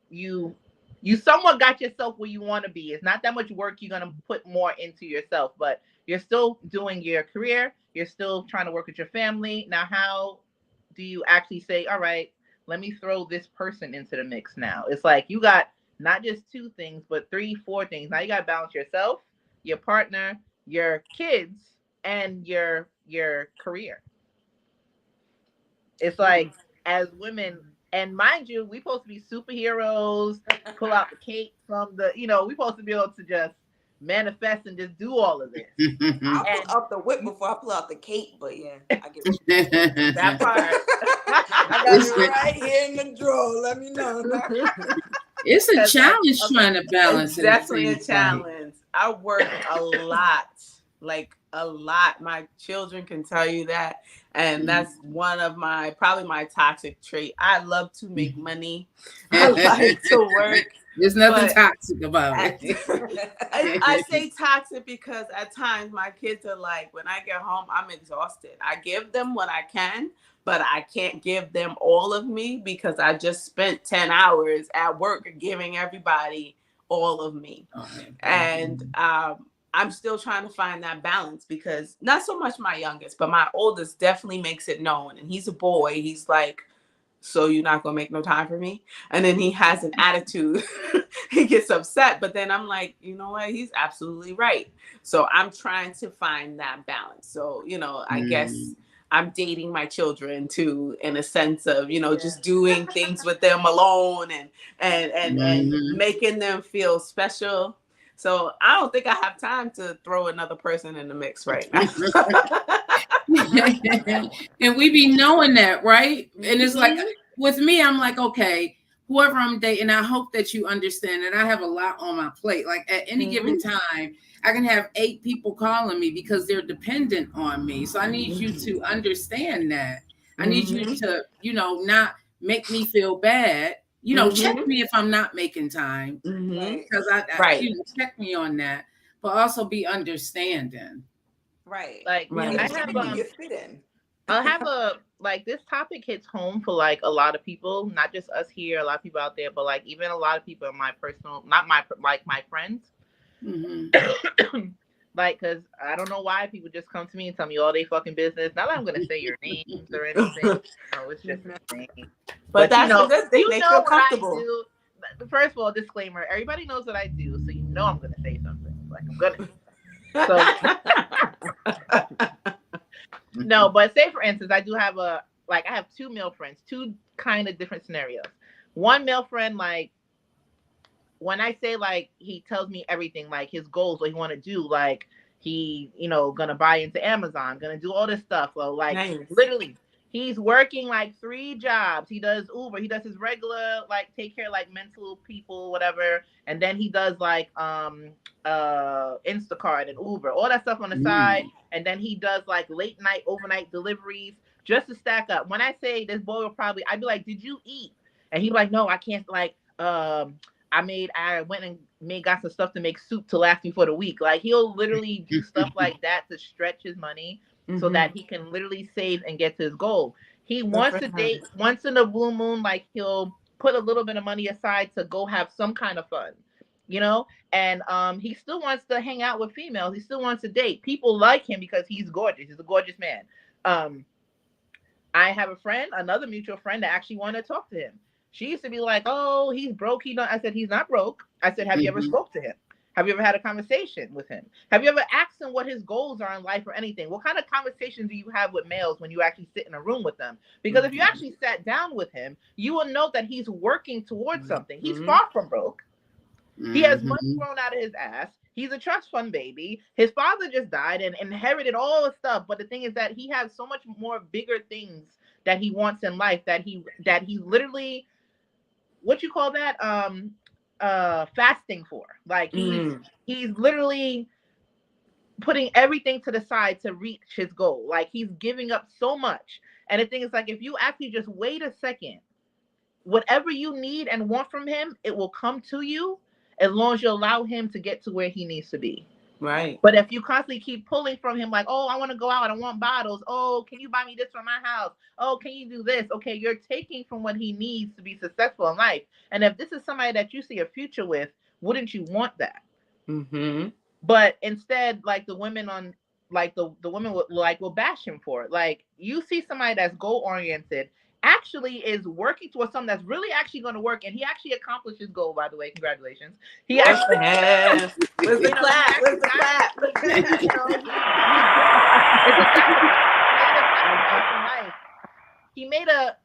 somewhat got yourself where you want to be. It's not that much work you're gonna put more into yourself, but you're still doing your career. You're still trying to work with your family. Now, how do you actually say, all right, let me throw this person into the mix now? It's like you got not just 2 things, but 3, 4 things. Now you got to balance yourself, your partner, your kids, and your career. It's like, as women, and mind you, we're supposed to be superheroes, pull out the cape from the, we're supposed to be able to just manifest and just do all of this. I'll pull out the whip before I pull out the cape, but yeah, I get it. That part. I got it right here in the drawer. Let me know. It's a challenge trying to balance it's it. Definitely a challenge. I work a lot, like a lot. My children can tell you that. And that's one of probably my toxic trait. I love to make money. I like to work. There's nothing toxic about it. I say toxic because at times my kids are like, when I get home, I'm exhausted. I give them what I can, but I can't give them all of me because I just spent 10 hours at work giving everybody all of me. And I'm still trying to find that balance because not so much my youngest, but my oldest definitely makes it known. And he's a boy. He's like, so you're not going to make no time for me? And then he has an attitude. He gets upset. But then I'm like, you know what? He's absolutely right. So I'm trying to find that balance. So, I guess I'm dating my children too, in a sense of, just doing things with them alone and making them feel special. So I don't think I have time to throw another person in the mix right now. And we be knowing that, right? And it's like, with me, I'm like, okay, whoever I'm dating, I hope that you understand that I have a lot on my plate. Like at any given time, I can have 8 people calling me because they're dependent on me. So I need you to understand that. I need you to, not make me feel bad. Check me if I'm not making time. Because I check me on that, but also be understanding. Right. Like I have this topic hits home for like a lot of people, not just us here, a lot of people out there, but like even a lot of people in my personal, my friends. Like, cause I don't know why people just come to me and tell me all they fucking business. Not that I'm gonna say your names or anything. No, it's just a thing. But that's they feel comfortable. First of all, disclaimer: everybody knows what I do, so I'm gonna say something. Like I'm gonna. So no, but say for instance, I do have I have 2 male friends, 2 kind of different scenarios. One male friend, like when I say like he tells me everything, like his goals, what he want to do, like he, gonna buy into Amazon, gonna do all this stuff. Well, like literally, he's working like 3 jobs. He does Uber, he does his regular like take care of like mental people, whatever, and then he does like Instacart and Uber, all that stuff on the side, and then he does like late night, overnight deliveries just to stack up. When I say this boy will probably, I'd be like, did you eat? And he'd be like, no, I can't. Like, I went and got some stuff to make soup to last me for the week. Like he'll literally do stuff like that to stretch his money so that he can literally save and get to his goal. He wants to date once in a blue moon, like he'll put a little bit of money aside to go have some kind of fun. And he still wants to hang out with females. He still wants to date. People like him because he's gorgeous. He's a gorgeous man. I have another mutual friend that actually wanted to talk to him. She used to be like, oh, he's broke. I said, he's not broke. I said, have you ever spoke to him? Have you ever had a conversation with him? Have you ever asked him what his goals are in life or anything? What kind of conversations do you have with males when you actually sit in a room with them? Because if you actually sat down with him, you will know that he's working towards something. He's far from broke. He has money thrown out of his ass. He's a trust fund baby. His father just died and inherited all the stuff. But the thing is that he has so much more bigger things that he wants in life that he literally, what you call that? Fasting for. Like he's literally putting everything to the side to reach his goal. Like he's giving up so much. And the thing is, like, if you actually just wait a second, whatever you need and want from him, it will come to you as long as you allow him to get to where he needs to be. Right. But if you constantly keep pulling from him, like, oh, I want to go out, I want bottles. Oh, can you buy me this for my house? Oh, can you do this? Okay, you're taking from what he needs to be successful in life. And if this is somebody that you see a future with, wouldn't you want that? But instead, like the women on, like the women will bash him for it. Like you see somebody that's goal oriented, actually is working towards something that's really actually going to work, and he actually accomplished his goal. By the way, congratulations. He actually Where's the clap? Where's the clap? It's a life. he made a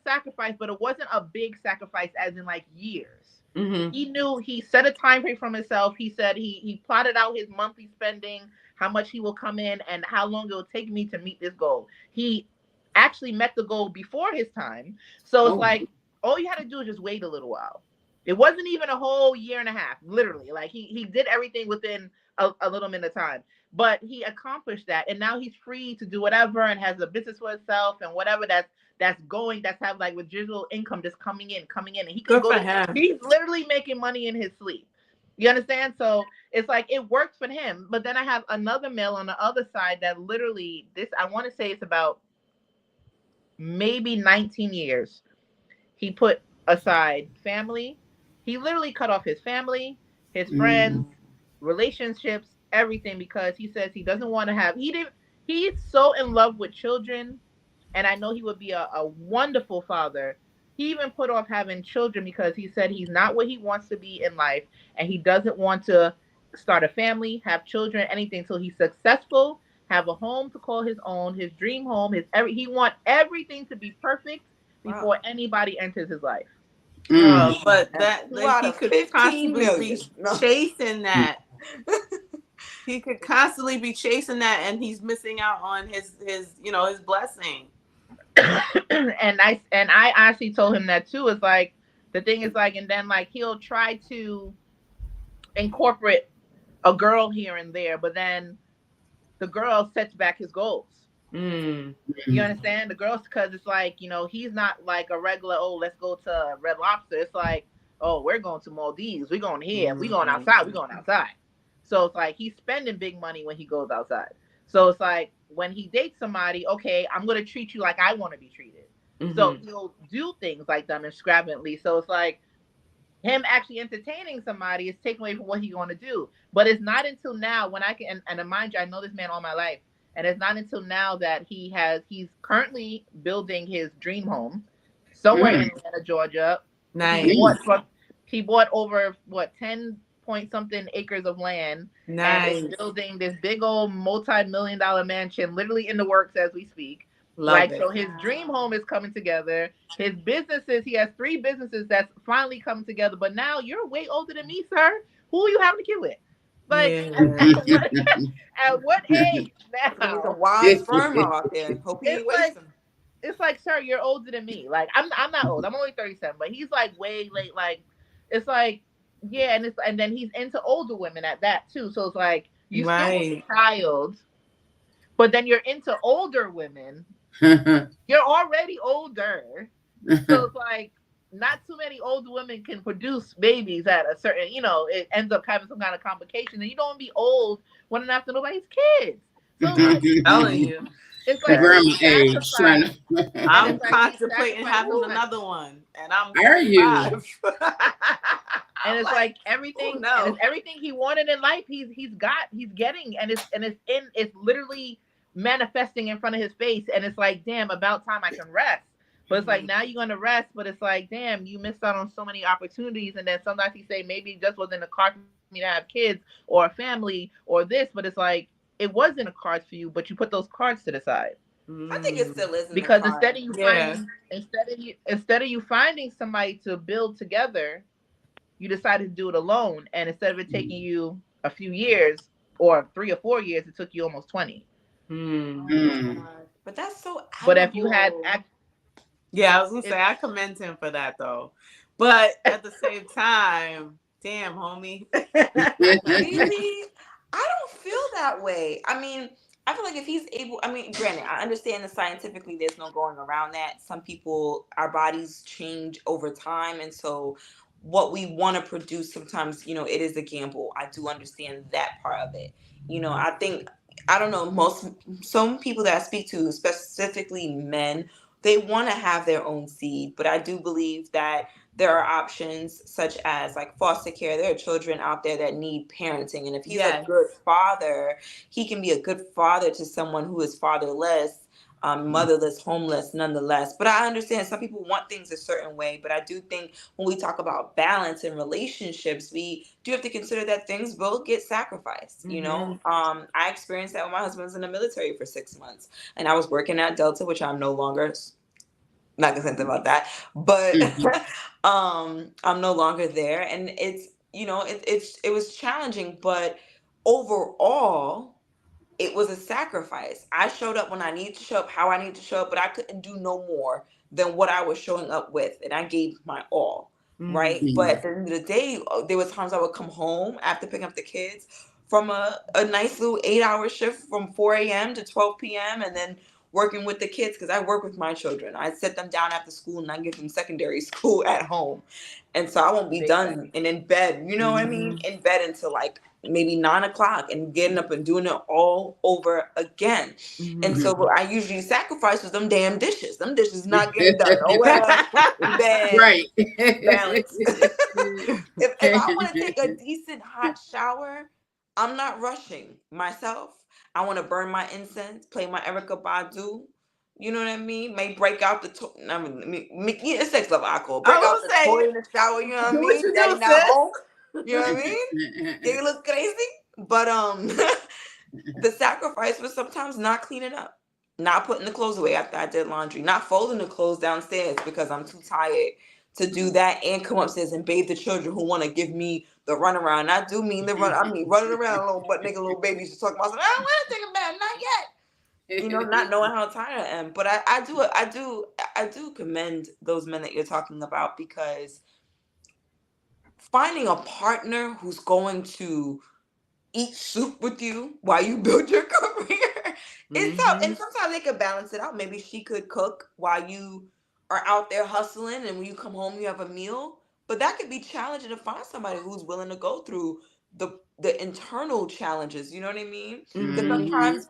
sacrifice, but it wasn't a big sacrifice, as in like years. Mm-hmm. He knew, he set a time frame from himself. He said he plotted out his monthly spending, how much he will come in, and how long it will take me to meet this goal. He actually met the goal before his time. So it's like all you had to do is just wait a little while. It wasn't even a whole year and a half, literally. Like he did everything within a little minute of time. But he accomplished that, and now he's free to do whatever and has a business for himself and whatever that's have like residual income just coming in, and he can Good go for to, him. he's literally making money in his sleep. You understand? So it's like it works for him. But then I have another male on the other side that literally, this, I want to say it's about maybe 19 years. He put aside family. He literally cut off his family, his friends, relationships, everything, because he says he doesn't want to have, he's so in love with children, and I know he would be a wonderful father. He even put off having children because he said he's not what he wants to be in life, and he doesn't want to start a family, have children, anything, till he's successful, have a home to call his own, his dream home, he want everything to be perfect before anybody enters his life. But that he could 15 constantly million. be No. chasing that. He could constantly be chasing that, and he's missing out on his his blessing. and I actually told him that too. It's like, the thing is like, and then like he'll try to incorporate a girl here and there, but then the girl sets back his goals. Mm. You understand? The girls, because it's like, he's not like a regular, oh, let's go to Red Lobster. It's like, oh, we're going to Maldives. We're going here. We're going outside. We're going outside. So it's like he's spending big money when he goes outside. So it's like when he dates somebody, okay, I'm going to treat you like I want to be treated. Mm-hmm. So he'll do things like them extravagantly. So it's like him actually entertaining somebody is taken away from what he's going to do. But it's not until now when I can, and mind you, I know this man all my life. And it's not until now that he's currently building his dream home somewhere in Atlanta, Georgia. Nice. He bought over 10 point something acres of land. Nice. And is building this big old multi-million-dollar mansion, literally in the works as we speak. Love it. So his dream home is coming together. His businesses, he has 3 businesses that's finally coming together. But now you're way older than me, sir. Who are you having a kid with? Like, at what age now? He's a wild sperm out there. Hope he ain't wasting. It's like, sir, you're older than me. Like, I'm not old. I'm only 37, but he's like way late. Like, it's like, yeah, and then he's into older women at that too. So it's like you still have a child, but then you're into older women. You're already older, so it's like not too many older women can produce babies at a certain, it ends up having some kind of complication, and you don't want to be old running after nobody's kids. So I'm telling you, it's like I'm contemplating having another one, and I'm are you? And it's like everything, and it's everything he wanted in life. He's getting, and it's literally manifesting in front of his face, and it's like, damn, about time I can rest. But it's like, now you're gonna rest, but it's like, damn, you missed out on so many opportunities. And then sometimes he say, maybe it just wasn't a card for me to have kids or a family or this, but it's like, it wasn't a card for you, but you put those cards to the side. I think it still is, because instead of you finding somebody to build together, you decided to do it alone. And instead of it taking you a few years or 3 or 4 years, it took you almost 20. But that's so admirable. But if you had I was gonna say, I commend him for that though, but at the same time, damn, homie. Really? I don't feel that way. I mean, I feel like if he's able, granted, I understand that scientifically there's no going around that. Some people, our bodies change over time, and so what we want to produce sometimes, it is a gamble. I do understand that part of it. I think, I don't know, some people that I speak to, specifically men, they want to have their own seed, but I do believe that there are options such as like foster care. There are children out there that need parenting, and if he's a good father, he can be a good father to someone who is fatherless, motherless, homeless, nonetheless. But I understand some people want things a certain way, but I do think when we talk about balance in relationships, we do have to consider that things will get sacrificed. I experienced that when my husband was in the military for 6 months, and I was working at Delta, which I'm no longer. Not gonna say anything about that, but Mhm. I'm no longer there, and it's it was challenging, but overall it was a sacrifice. I showed up when I needed to show up, how I needed to show up, but I couldn't do no more than what I was showing up with, and I gave my all, right? But at the end of the day, there was times I would come home after picking up the kids from a nice little 8-hour shift from 4 a.m. to 12 p.m. and then working with the kids because I work with my children. I sit them down after school and I give them secondary school at home. And so I won't be done and in bed, you know what I mean? In bed until like maybe 9 o'clock and getting up and doing it all over again. And so what I usually sacrifice was them damn dishes. Them dishes not getting done. Oh well, bad Right. balance. if I want to take a decent hot shower, I'm not rushing myself. I want to burn my incense, play my Erica Badu. You know what I mean? May break out the it's sex love alcohol. Break out the toy in the shower. You know what I mean? Daddy not home. You know what I mean? They look crazy, but the sacrifice was sometimes not cleaning up, not putting the clothes away after I did laundry, not folding the clothes downstairs because I'm too tired to do that and come upstairs and bathe the children who want to give me the runaround. I do mean the run. I mean running around little butt nigga little babies just talking about something. I don't want to take a bath, not yet. You know, not knowing how tired I am. But I do commend those men that you're talking about, because finding a partner who's going to eat soup with you while you build your career is tough. And sometimes they could balance it out. Maybe she could cook while you are out there hustling, and when you come home you have a meal. But that could be challenging to find somebody who's willing to go through the internal challenges. You know what I mean? Because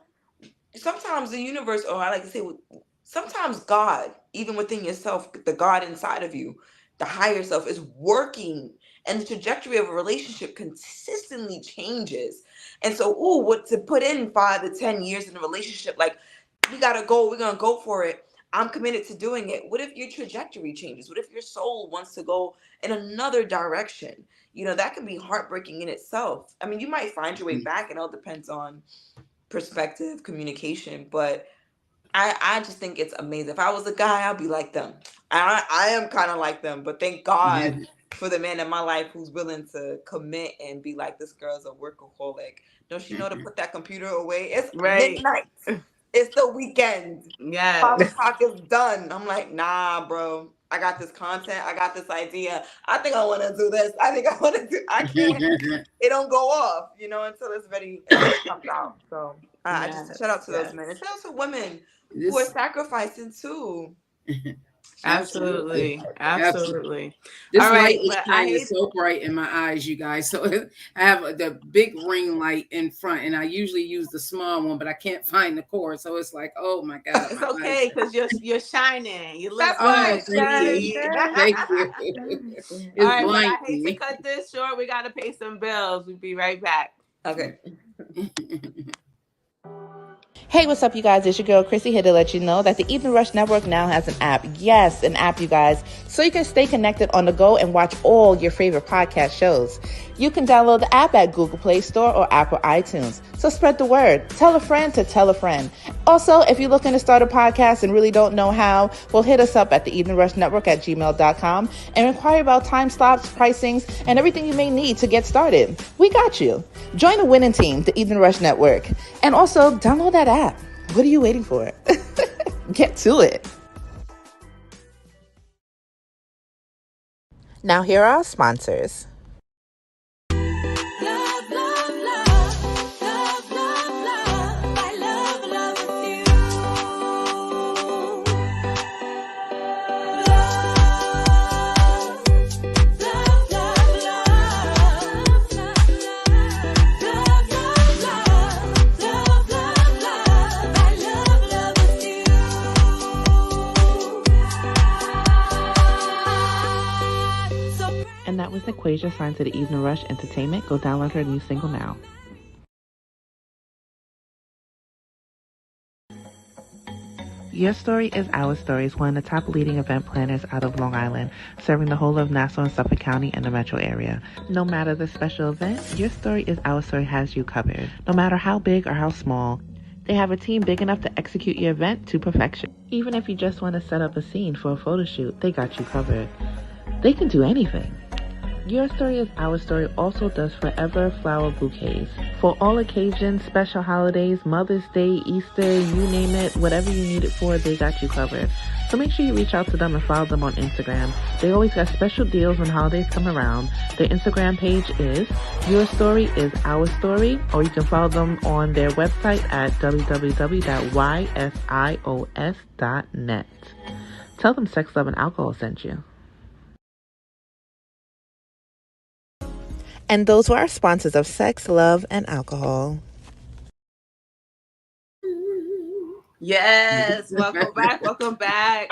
sometimes the universe, or I like to say, sometimes God, even within yourself, the God inside of you, the higher self, is working, and the trajectory of a relationship consistently changes. And so, what to put in 5 to 10 years in a relationship, like, we gotta go, we're gonna go for it. I'm committed to doing it. What if your trajectory changes? What if your soul wants to go in another direction? You know, that can be heartbreaking in itself. I mean, you might find your way back. It all depends on perspective, communication, but I just think it's amazing. If I was a guy, I'd be like them. I am kind of like them, but thank God for the man in my life who's willing to commit and be like, this girl's a workaholic. Don't she know to put that computer away? It's midnight. It's the weekend. 5 o'clock is done. I'm like, nah, bro. I got this content. I got this idea. I think I want to do this. I can't. It don't go off, until it's ready. It comes out. So I just shout out to those men. And shout out to women who are sacrificing too. Absolutely. This All light right, is shining so bright in my eyes, you guys. So I have the big ring light in front, and I usually use the small one, but I can't find the cord. So it's like, oh my God. It's okay, because you're shining. You look good. Thank you. Thank you. It's all right, but I hate to cut this short. We got to pay some bills. We'll be right back. Okay. Hey, what's up, you guys? It's your girl, Chrissy, here to let you know that the Evening Rush Network now has an app. Yes, an app, you guys. So you can stay connected on the go and watch all your favorite podcast shows. You can download the app at Google Play Store or Apple iTunes. So spread the word. Tell a friend to tell a friend. Also, if you're looking to start a podcast and really don't know how, well, hit us up at the Evening Rush Network at gmail.com and inquire about time slots, pricings, and everything you may need to get started. We got you. Join the winning team, the Evening Rush Network. And also, download that app. What are you waiting for? Get to it. Now, here are our sponsors. And that was Equasia signed to the Evening Rush Entertainment. Go download her new single now. Your Story is Our Story is one of the top leading event planners out of Long Island, serving the whole of Nassau and Suffolk County and the metro area. No matter the special event, Your Story is Our Story has you covered. No matter how big or how small, They have a team big enough to execute your event to perfection. Even if you just want to set up a scene for a photo shoot, they got you covered. They can do anything. Your Story is Our Story also does forever flower bouquets. For all occasions, special holidays, Mother's Day, Easter, you name it, whatever you need it for, they got you covered. So make sure you reach out to them and follow them on Instagram. They always got special deals when holidays come around. Their Instagram page is Your Story is Our Story, or you can follow them on their website at www.ysios.net. Tell them Sex, Love, and Alcohol sent you. And those were our sponsors of Sex, Love, and Alcohol. Yes, welcome back. Welcome back.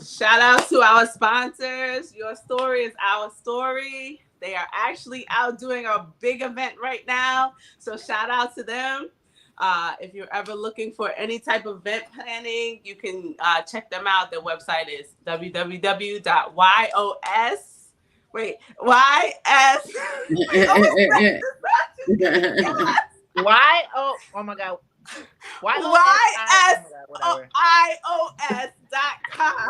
Shout out to our sponsors. Your Story is Our Story. They are actually out doing a big event right now. So shout out to them. If you're ever looking for any type of event planning, you can check them out. Their website is www.yos. Wait, YS. Oh my God. YSIOS.com.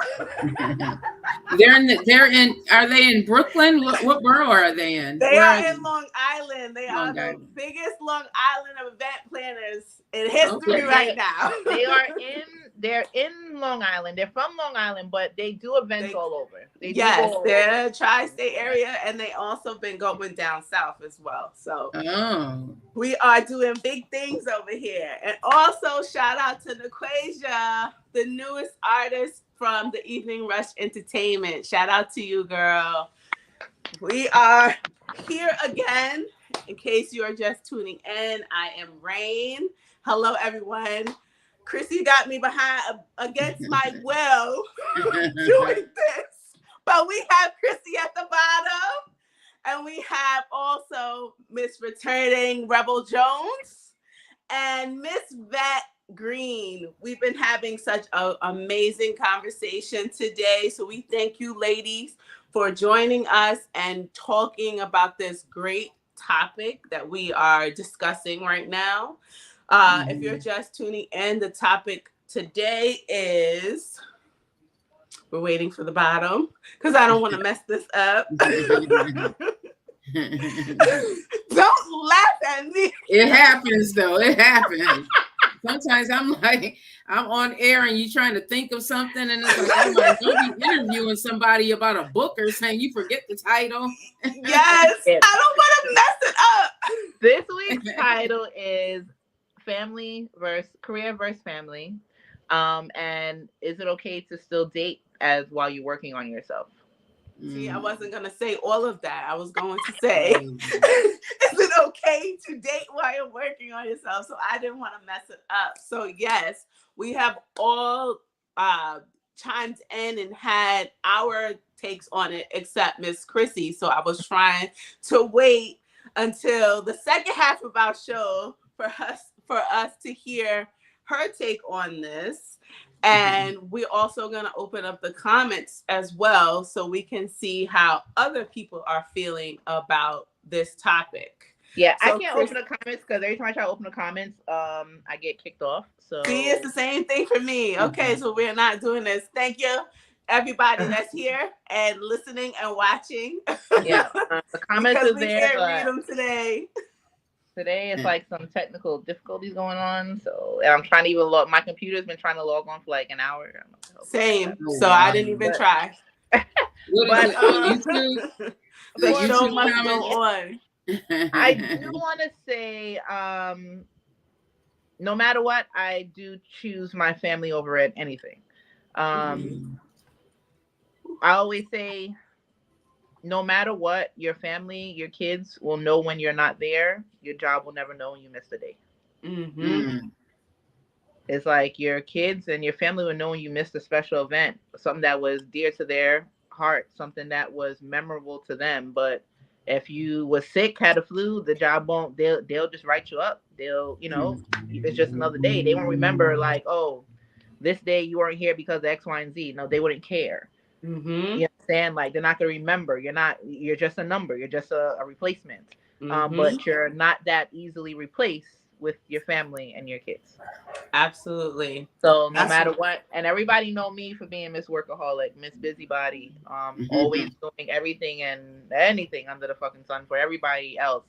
Are they in Brooklyn? What borough are they in? They are in Long Island. They are the biggest Long Island event planners in history right now. They're in Long Island. They're from Long Island, but they do events all over. They're tri-state area, and they also been going down south as well. So we are doing big things over here. And also shout out to Naquasia, the newest artist from the Evening Rush Entertainment. Shout out to you, girl. We are here again. In case you are just tuning in, I am Rain. Hello, everyone. Chrissy got me behind against my will doing this. But we have Chrissy at the bottom. And we have also Miss Returning Rebel Jones and Miss Vet Green. We've been having such an amazing conversation today. So we thank you, ladies, for joining us and talking about this great topic that we are discussing right now. If you're just tuning in, the topic today is, we're waiting for the bottom because I don't want to mess this up. Don't laugh at me. It happens though. It happens. Sometimes I'm on air and you're trying to think of something and it's like, oh my, you'll be interviewing somebody about a book or saying you forget the title. Yes, I don't want to mess it up. This week's title is Career versus Family. And is it okay to still date while you're working on yourself? See, I wasn't going to say all of that. I was going to say, is it okay to date while you're working on yourself? So I didn't want to mess it up. So yes, we have all chimed in and had our takes on it, except Miss Chrissy. So I was trying to wait until the second half of our show for us to hear her take on this. And we're also going to open up the comments as well so we can see how other people are feeling about this topic. Yeah, so I can't open the comments because every time I try to open the comments, I get kicked off. So see, it's the same thing for me. Okay, so we're not doing this. Thank you, everybody that's here and listening and watching. Yeah, the comments are there. We can't read them today. Today it's like some technical difficulties going on, so I'm trying to even log. My computer's been trying to log on for like an hour. Same, so I didn't even try. But the show must go on. I do want to say, no matter what, I do choose my family over at anything. I always say, no matter what, your family, your kids will know when you're not there. Your job will never know when you missed a day. It's like your kids and your family will know when you missed a special event, something that was dear to their heart, something that was memorable to them. But if you were sick, had a flu, the job won't, they'll just write you up. They'll, it's just another day. They won't remember like, oh, this day you weren't here because of X, Y, and Z. No, they wouldn't care. You understand? Like, they're not going to remember. You're just a number. You're just a replacement. But you're not that easily replaced with your family and your kids. Absolutely. So no That's matter what, and everybody know me for being Miss Workaholic, Miss Busybody, always doing everything and anything under the fucking sun for everybody else.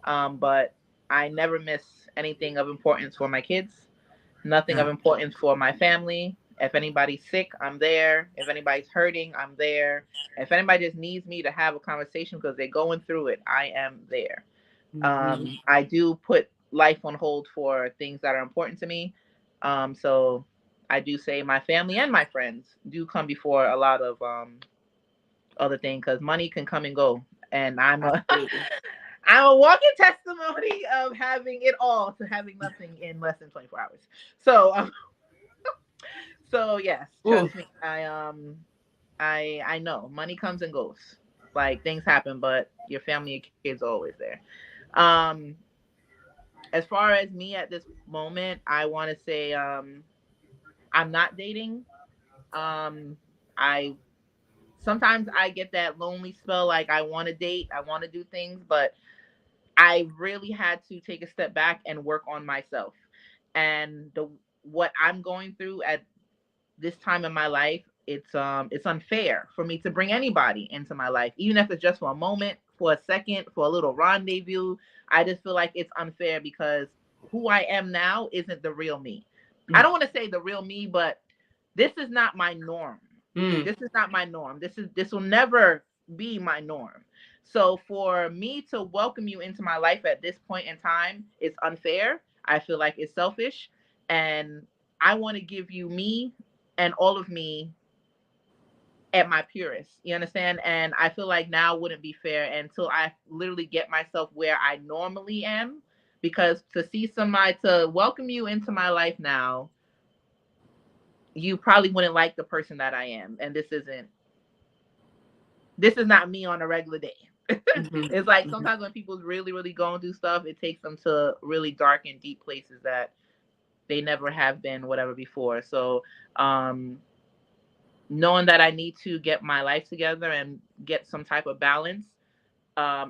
But I never miss anything of importance for my kids, nothing of importance for my family. If anybody's sick, I'm there. If anybody's hurting, I'm there. If anybody just needs me to have a conversation because they're going through it, I am there. I do put life on hold for things that are important to me. So I do say my family and my friends do come before a lot of other things because money can come and go. And I'm a I'm a walking testimony of having it all to having nothing in less than 24 hours. So so yes, trust me. I know money comes and goes. Like things happen, but your family and kids are always there. Um as far as me at this moment, I want to say I'm not dating. I sometimes I get that lonely spell like I want to date, I want to do things, but I really had to take a step back and work on myself. And the what I'm going through at this time in my life, it's unfair for me to bring anybody into my life, even if it's just for a moment, for a second, for a little rendezvous. I just feel like it's unfair because who I am now isn't the real me. I don't want to say the real me, but this is not my norm. This is not my norm. This will never be my norm. So for me to welcome you into my life at this point in time is unfair. I feel like it's selfish, and I want to give you me and all of me at my purest. You understand? And I feel like now wouldn't be fair until I literally get myself where I normally am. Because to see somebody to welcome you into my life now, you probably wouldn't like the person that I am. And this is not me on a regular day. It's like sometimes when people's really, really going through stuff, it takes them to really dark and deep places that they never have been, whatever before. So knowing that I need to get my life together and get some type of balance, I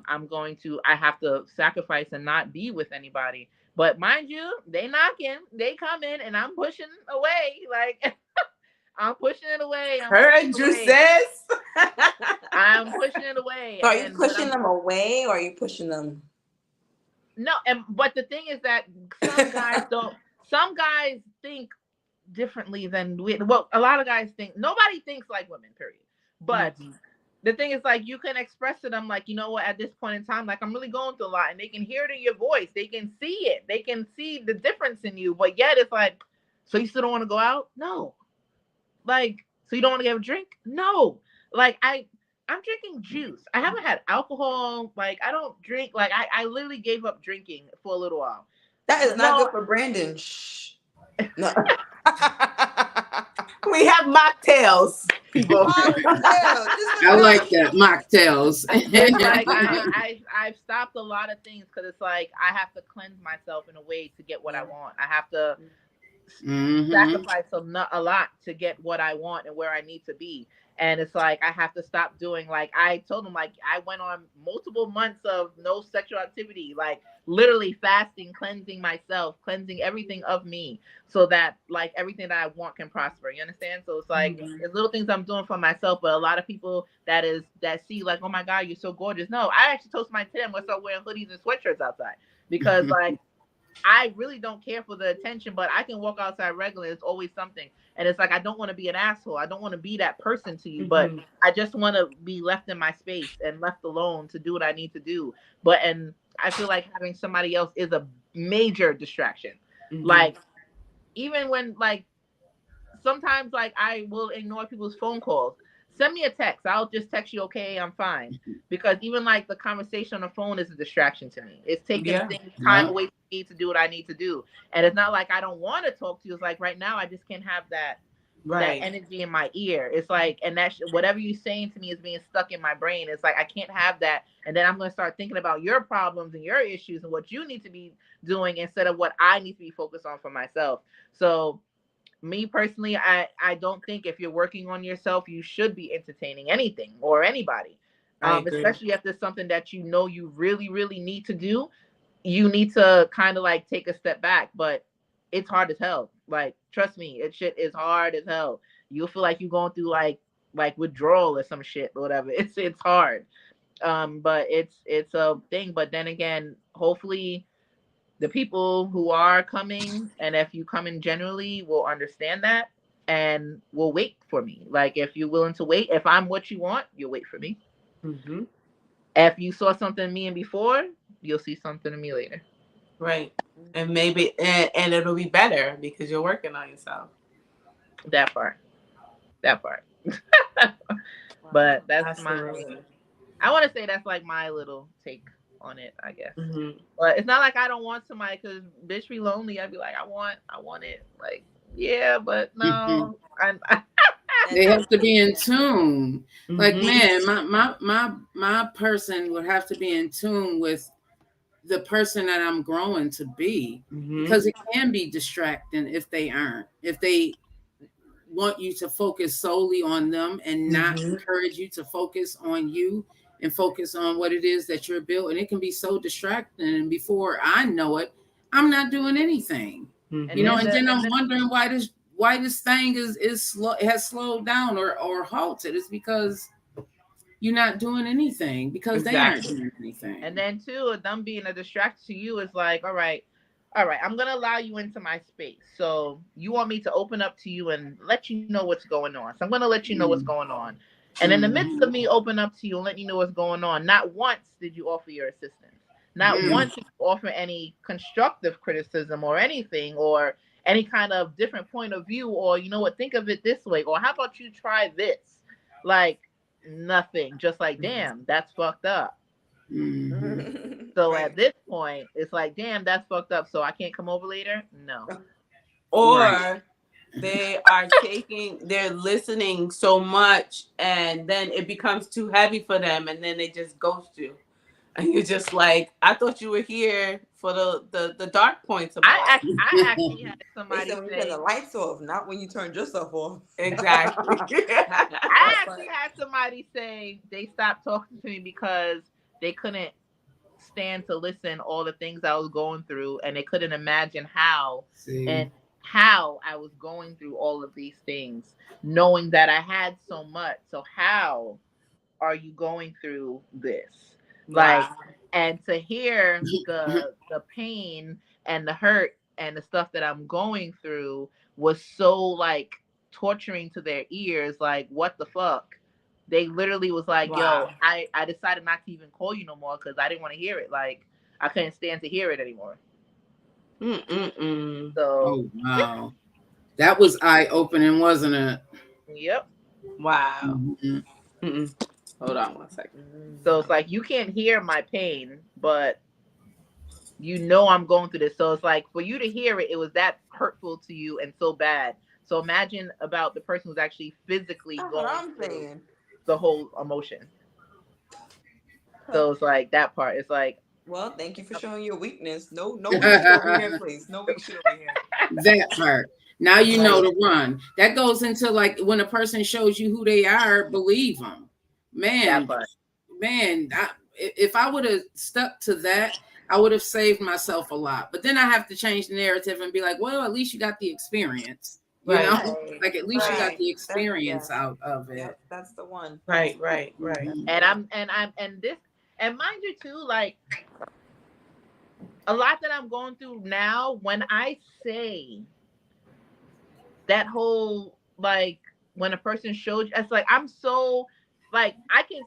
have to sacrifice and not be with anybody. But mind you, they knocking, they coming, and I'm pushing away. Like I'm pushing it away. Heard you, sis. I'm pushing it away. So are you pushing them away or are you pushing them? No, but the thing is that some guys don't. Some guys think differently than a lot of guys think. Nobody thinks like women, period. But the thing is, like, you can express to them, like, you know what, at this point in time, like, I'm really going through a lot, and they can hear it in your voice. They can see it. They can see the difference in you. But yet it's like, so you still don't want to go out? No. Like, so you don't want to get a drink? No. Like, I'm drinking juice. I haven't had alcohol. Like, I don't drink. Like, I literally gave up drinking for a little while. That is not good for Brandon. Shh. No. We have mocktails, people. I like that, mocktails. Like, I've stopped a lot of things because it's like I have to cleanse myself in a way to get what I want. I have to sacrifice a lot to get what I want and where I need to be. And it's like I have to stop doing, like I told him, like I went on multiple months of no sexual activity, like literally fasting, cleansing myself, cleansing everything of me so that like everything that I want can prosper. You understand? So it's like it's little things I'm doing for myself, but a lot of people that see like, oh my God, you're so gorgeous. No, I actually told my kid I'm gonna start wearing hoodies and sweatshirts outside because like I really don't care for the attention, but I can walk outside regularly. It's always something. And it's like, I don't want to be an asshole. I don't want to be that person to you, but I just want to be left in my space and left alone to do what I need to do. And I feel like having somebody else is a major distraction. Like, even when, like, sometimes, like, I will ignore people's phone calls. Send me a text. I'll just text you, okay, I'm fine. Because even like the conversation on the phone is a distraction to me. It's taking time away from me to do what I need to do. And it's not like I don't want to talk to you. It's like right now I just can't have that energy in my ear. It's like, and that's whatever you're saying to me is being stuck in my brain. It's like I can't have that. And then I'm going to start thinking about your problems and your issues and what you need to be doing instead of what I need to be focused on for myself. So me personally, I don't think if you're working on yourself, you should be entertaining anything or anybody, especially if there's something that you know you really, really need to do. you need to kind of like take a step back, but it's hard as hell. Like, trust me, it shit is hard as hell. You'll feel like you're going through like withdrawal or some shit or whatever. It's hard. But it's a thing. But then again, hopefully the people who are coming, and if you come in generally, will understand that and will wait for me. Like, if you're willing to wait, if I'm what you want, you'll wait for me. Mm-hmm. If you saw something in me and before, you'll see something in me later. Right. And maybe and it'll be better because you're working on yourself. That part. But that's Absolutely. I want to say that's like my little take on it, I guess. Mm-hmm. But it's not like I don't want somebody, because bitch be lonely. I'd be like, I want it. Like, yeah, but no. They have to be in tune. Like, Mm-hmm. man, my person would have to be in tune with the person that I'm growing to be, Mm-hmm. because it can be distracting if they aren't. If they want you to focus solely on them and not Mm-hmm. encourage you to focus on you and focus on what it is that you're building, it can be so distracting. And before I know it, I'm not doing anything. Mm-hmm. You know, and then I'm wondering why this thing is slow, has slowed down or halted. It's because you're not doing anything, because they aren't doing anything. And then too, them being a distraction to you is like, all right, I'm gonna allow you into my space. So you want me to open up to you and let you know what's going on. So I'm gonna let you know what's going on. And in the midst of me open up to you and let you know what's going on, not once did you offer your assistance. Not once did you offer any constructive criticism or anything, or any kind of different point of view, or, you know what, think of it this way, or how about you try this? Like, nothing. Just like, damn, that's fucked up. So at this point, it's like, damn, that's fucked up. So I can't come over later? No. Or they're listening so much, and then it becomes too heavy for them, and then they just ghost you. And you're just like, I thought you were here for the dark points of I actually had somebody when you turn the lights off, not when you turned yourself off. Exactly. I actually had somebody say they stopped talking to me because they couldn't stand to listen all the things I was going through, and they couldn't imagine how I was going through all of these things, knowing that I had so much. So how are you going through this? Like, and to hear the pain and the hurt and the stuff that I'm going through was so like torturing to their ears. Like, what the fuck? They literally was like, yo, I decided not to even call you no more because I didn't want to hear it. Like, I couldn't stand to hear it anymore. Mm-mm-mm. So, oh wow, that was eye-opening, wasn't it? Yep. Wow. Hold on one second. So it's like, you can't hear my pain, but you know I'm going through this. So it's like, for you to hear it, it was that hurtful to you and so bad. So imagine about the person who's actually physically going through the whole emotion. So it's like that part. It's like, well, thank you for showing your weakness. No weak shit over here, please. No weak shit over here. That part. Now you know to run. That goes into like when a person shows you who they are, believe them. Man, if I would have stuck to that, I would have saved myself a lot. But then I have to change the narrative and be like, well, at least you got the experience. You know, like at least you got the experience out of it. That's the one. Right. And mind you too, like a lot that I'm going through now, when I say that whole, like, when a person shows you, it's like, I'm so, like, I can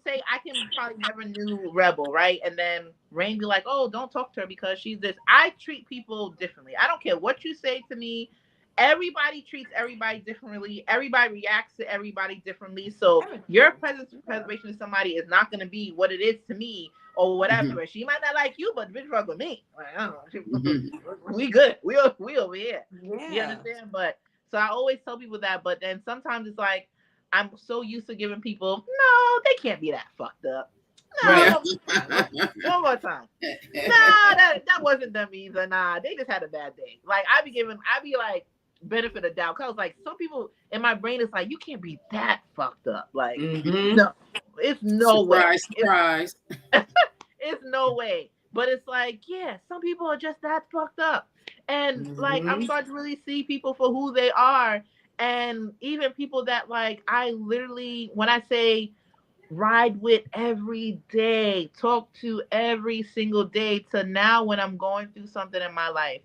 probably never knew Rebel, right? And then Rain be like, oh, don't talk to her because she's this. I treat people differently. I don't care what you say to me. Everybody treats everybody differently. Everybody reacts to everybody differently. So your preservation to somebody is not going to be what it is to me or whatever. She might not like you, but bitch fuck with me. Like, I don't know. We good. We over here. Yeah. You understand? But so I always tell people that. But then sometimes it's like, I'm so used to giving people, no, they can't be that fucked up. No, one more time. Nah, that wasn't them either. Nah, they just had a bad day. Like, I be like, benefit of doubt, because like some people in my brain is like, you can't be that fucked up. Like, no, it's no way. Surprise. It's no way. But it's like, yeah, some people are just that fucked up. And like, I'm starting to really see people for who they are. And even people that like, I literally, when I say ride with every day, talk to every single day, to now when I'm going through something in my life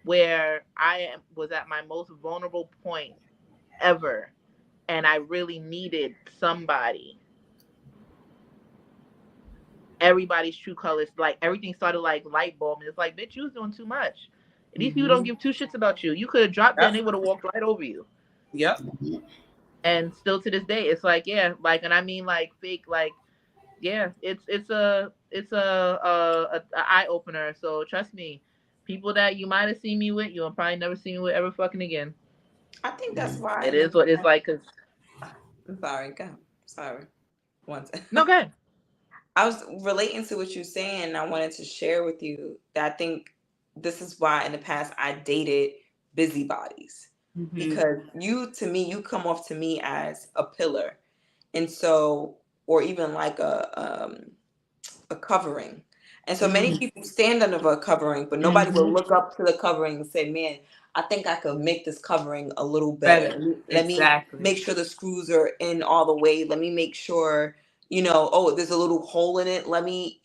where was at my most vulnerable point ever. And I really needed somebody. Everybody's true colors, like everything started like light bulb, and it's like, bitch, you was doing too much. These people don't give two shits about you. You could have dropped there and they would have walked right over you. Yep. And still to this day, it's like, yeah, like, and I mean like fake, like, yeah, it's a eye opener. So trust me, people that you might have seen me with, you'll probably never see me with ever fucking again. I think that's why. It is what it's like. Cause I'm sorry, go. Sorry. One second. no, good. I was relating to what you're saying. I wanted to share with you that I think this is why in the past I dated busybodies. Because to me, you come off to me as a pillar. And so, or even like a covering. And so many people stand under a covering, but nobody will look up to the covering and say, man, I think I could make this covering a little better. Let me make sure the screws are in all the way. Let me make sure, oh, there's a little hole in it. Let me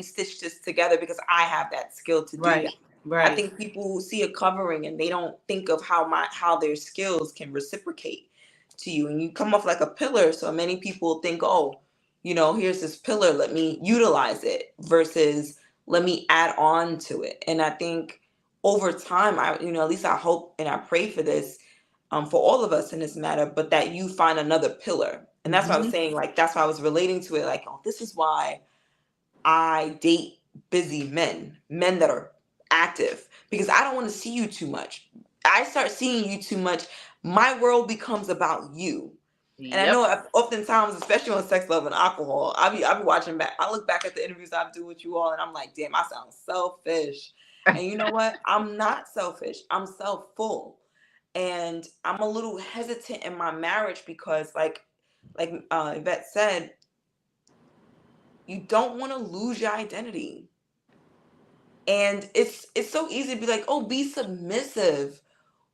stitch this together because I have that skill to do that. I think people see a covering and they don't think of how their skills can reciprocate to you. And you come off like a pillar. So many people think, oh, here's this pillar, let me utilize it versus let me add on to it. And I think over time, at least I hope and I pray for this, for all of us in this matter, but that you find another pillar. And that's what I was saying, like, that's why I was relating to it. Like, oh, this is why I date busy men that are active, because I don't want to see you too much. I start seeing you too much, my world becomes about you. And I know oftentimes, especially on Sex, Love, and Alcohol, I be watching back. I look back at the interviews I do with you all, and I'm like, damn, I sound selfish. And you know what? I'm not selfish. I'm self-full. And I'm a little hesitant in my marriage because, like Yvette said, you don't want to lose your identity. And it's so easy to be like, oh, be submissive.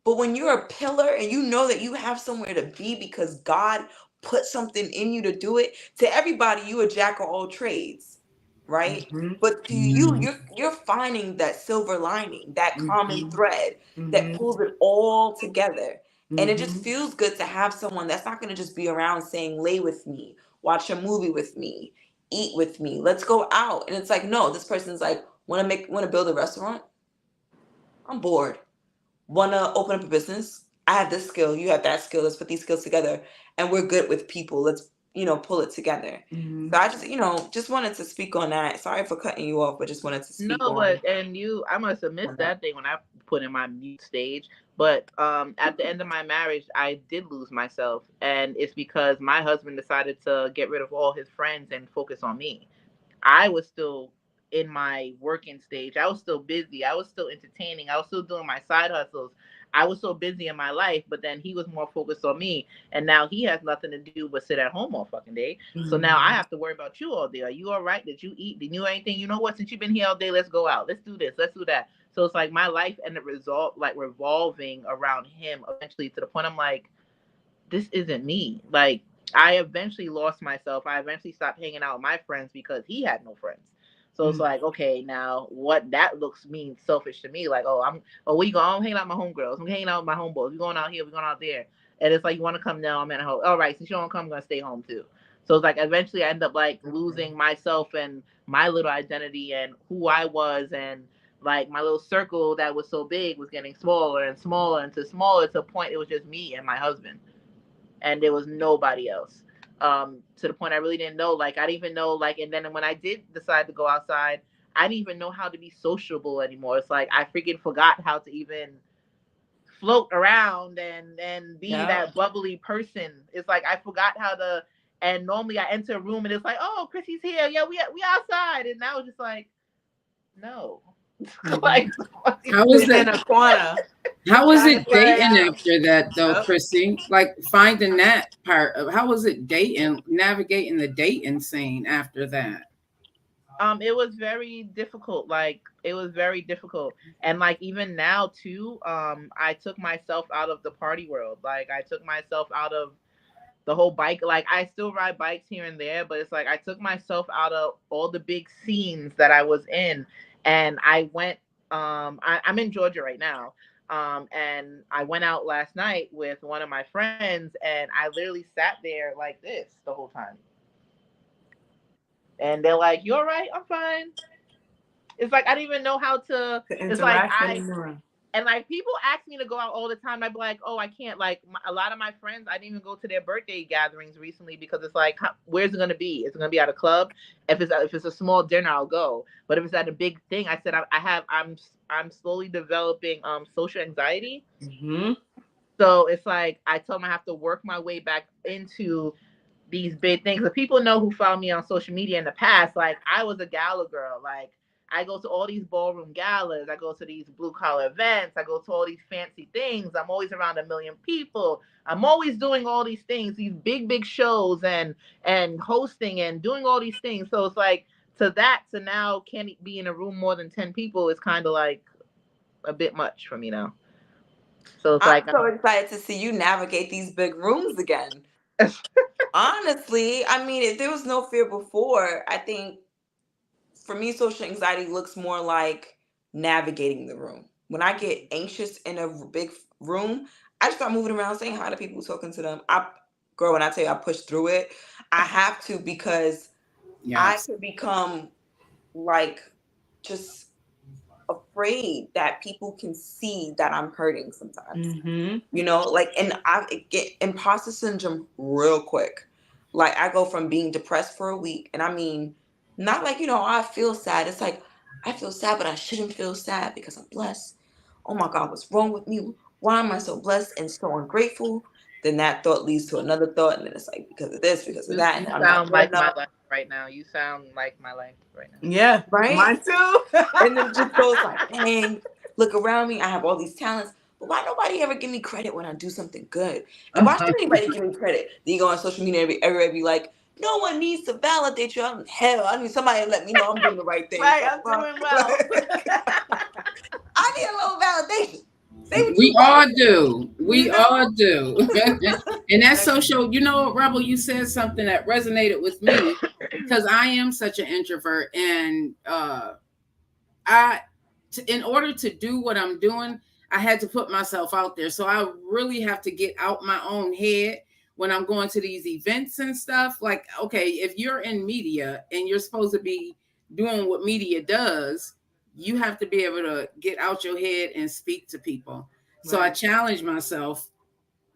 But when you're a pillar and you know that you have somewhere to be because God put something in you to do it, to everybody, you a jack of all trades, right? But to you, you're finding that silver lining, that common thread that pulls it all together. And it just feels good to have someone that's not going to just be around saying, lay with me, watch a movie with me, eat with me, let's go out. And it's like, no, this person's like, want to build a restaurant? I'm bored. Want to open up a business? I have this skill, you have that skill. Let's put these skills together, and we're good with people. Let's pull it together. So I just wanted to speak on that. Sorry for cutting you off, but just wanted to speak on. No, but I must have missed that thing when I put in my mute stage. But at the end of my marriage, I did lose myself, and it's because my husband decided to get rid of all his friends and focus on me. I was still in my working stage. I was still busy. I was still entertaining. I was still doing my side hustles. I was so busy in my life, but then he was more focused on me. And now he has nothing to do but sit at home all fucking day. So now I have to worry about you all day. Are you all right? Did you eat? Did you do anything? You know what? Since you've been here all day, let's go out. Let's do this. Let's do that. So it's like my life ended revolving around him eventually, to the point I'm like, this isn't me. Like, I eventually lost myself. I eventually stopped hanging out with my friends because he had no friends. So it's like, okay, now what that means selfish to me. Like, where you going? I'm hanging out with my homegirls. I'm hanging out with my homeboys. We're going out here. We're going out there. And it's like, you want to come down? I'm at home. All right, since you don't come, I'm going to stay home too. So it's like, eventually I end up like losing myself and my little identity and who I was. And like my little circle that was so big was getting smaller and smaller to the point it was just me and my husband. And there was nobody else. To the point I really didn't know, like, I didn't even know, like, and then when I did decide to go outside, I didn't even know how to be sociable anymore. It's like, I freaking forgot how to even float around and be that bubbly person. It's like, I forgot how to, and normally I enter a room and it's like, oh, Chrissy's here. Yeah, we outside. And now it's just like, no. Like, how was that in a corner? How was it dating after that, though, Chrissy? Like, finding that part of how was it dating, navigating the dating scene after that? It was very difficult. Like it was very difficult. And like even now too, I took myself out of the party world. Like I took myself out of the whole bike. Like I still ride bikes here and there, but it's like I took myself out of all the big scenes that I was in, and I went. I'm in Georgia right now, and I went out last night with one of my friends, and I literally sat there like this the whole time, and they're like, "You all right? I'm fine." It's like I didn't even know how to. To It's like interact anymore. and like people ask me to go out all the time. I'd be like, oh, I can't. Like a lot of my friends, I didn't even go to their birthday gatherings recently because it's like, where's it gonna be? Is it gonna be at a club? If it's a small dinner, I'll go. But if it's at a big thing, I said I'm slowly developing social anxiety. Mm-hmm. So it's like I told them I have to work my way back into these big things. The people know who found me on social media in the past. Like I was a gala girl. Like I go to all these ballroom galas. I go to these blue collar events. I go to all these fancy things. I'm always around a million people. I'm always doing all these things, these big shows and hosting and doing all these things. So it's like to now can't be in a room more than 10 people is kind of like a bit much for me now. So it's I'm like so excited to see you navigate these big rooms again. Honestly, I mean, if there was no fear before, I think for me, social anxiety looks more like navigating the room. When I get anxious in a big room, I just start moving around, saying hi to people, talking to them. Girl, when I tell you I push through it, I have to because I Yes. could become like just afraid that people can see that I'm hurting sometimes. Mm-hmm. Like, and I get imposter syndrome real quick. Like, I go from being depressed for a week, and I mean, not like, I feel sad. It's like, I feel sad, but I shouldn't feel sad because I'm blessed. Oh my God, what's wrong with me? Why am I so blessed and so ungrateful? Then that thought leads to another thought, and then it's like, because of this, because of that, you and I'm not sound good like my enough, life right now. You sound like my life right now. Yeah, right? mine too. And then it just goes like, dang, look around me. I have all these talents. But why nobody ever give me credit when I do something good? And why should anybody give me credit? Then you go on social media, everybody be like, no one needs to validate you. Hell, I need somebody to let me know I'm doing the right thing. Right, The I'm fuck? doing well. I need a little validation. Say what We you gotta all say. do. We You know? all do. And that's social. You know what, Rebel? You said something that resonated with me because I am such an introvert, and in order to do what I'm doing, I had to put myself out there. So I really have to get out my own head when I'm going to these events and stuff. Like, okay, if you're in media and you're supposed to be doing what media does, you have to be able to get out your head and speak to people. So I Right. challenge myself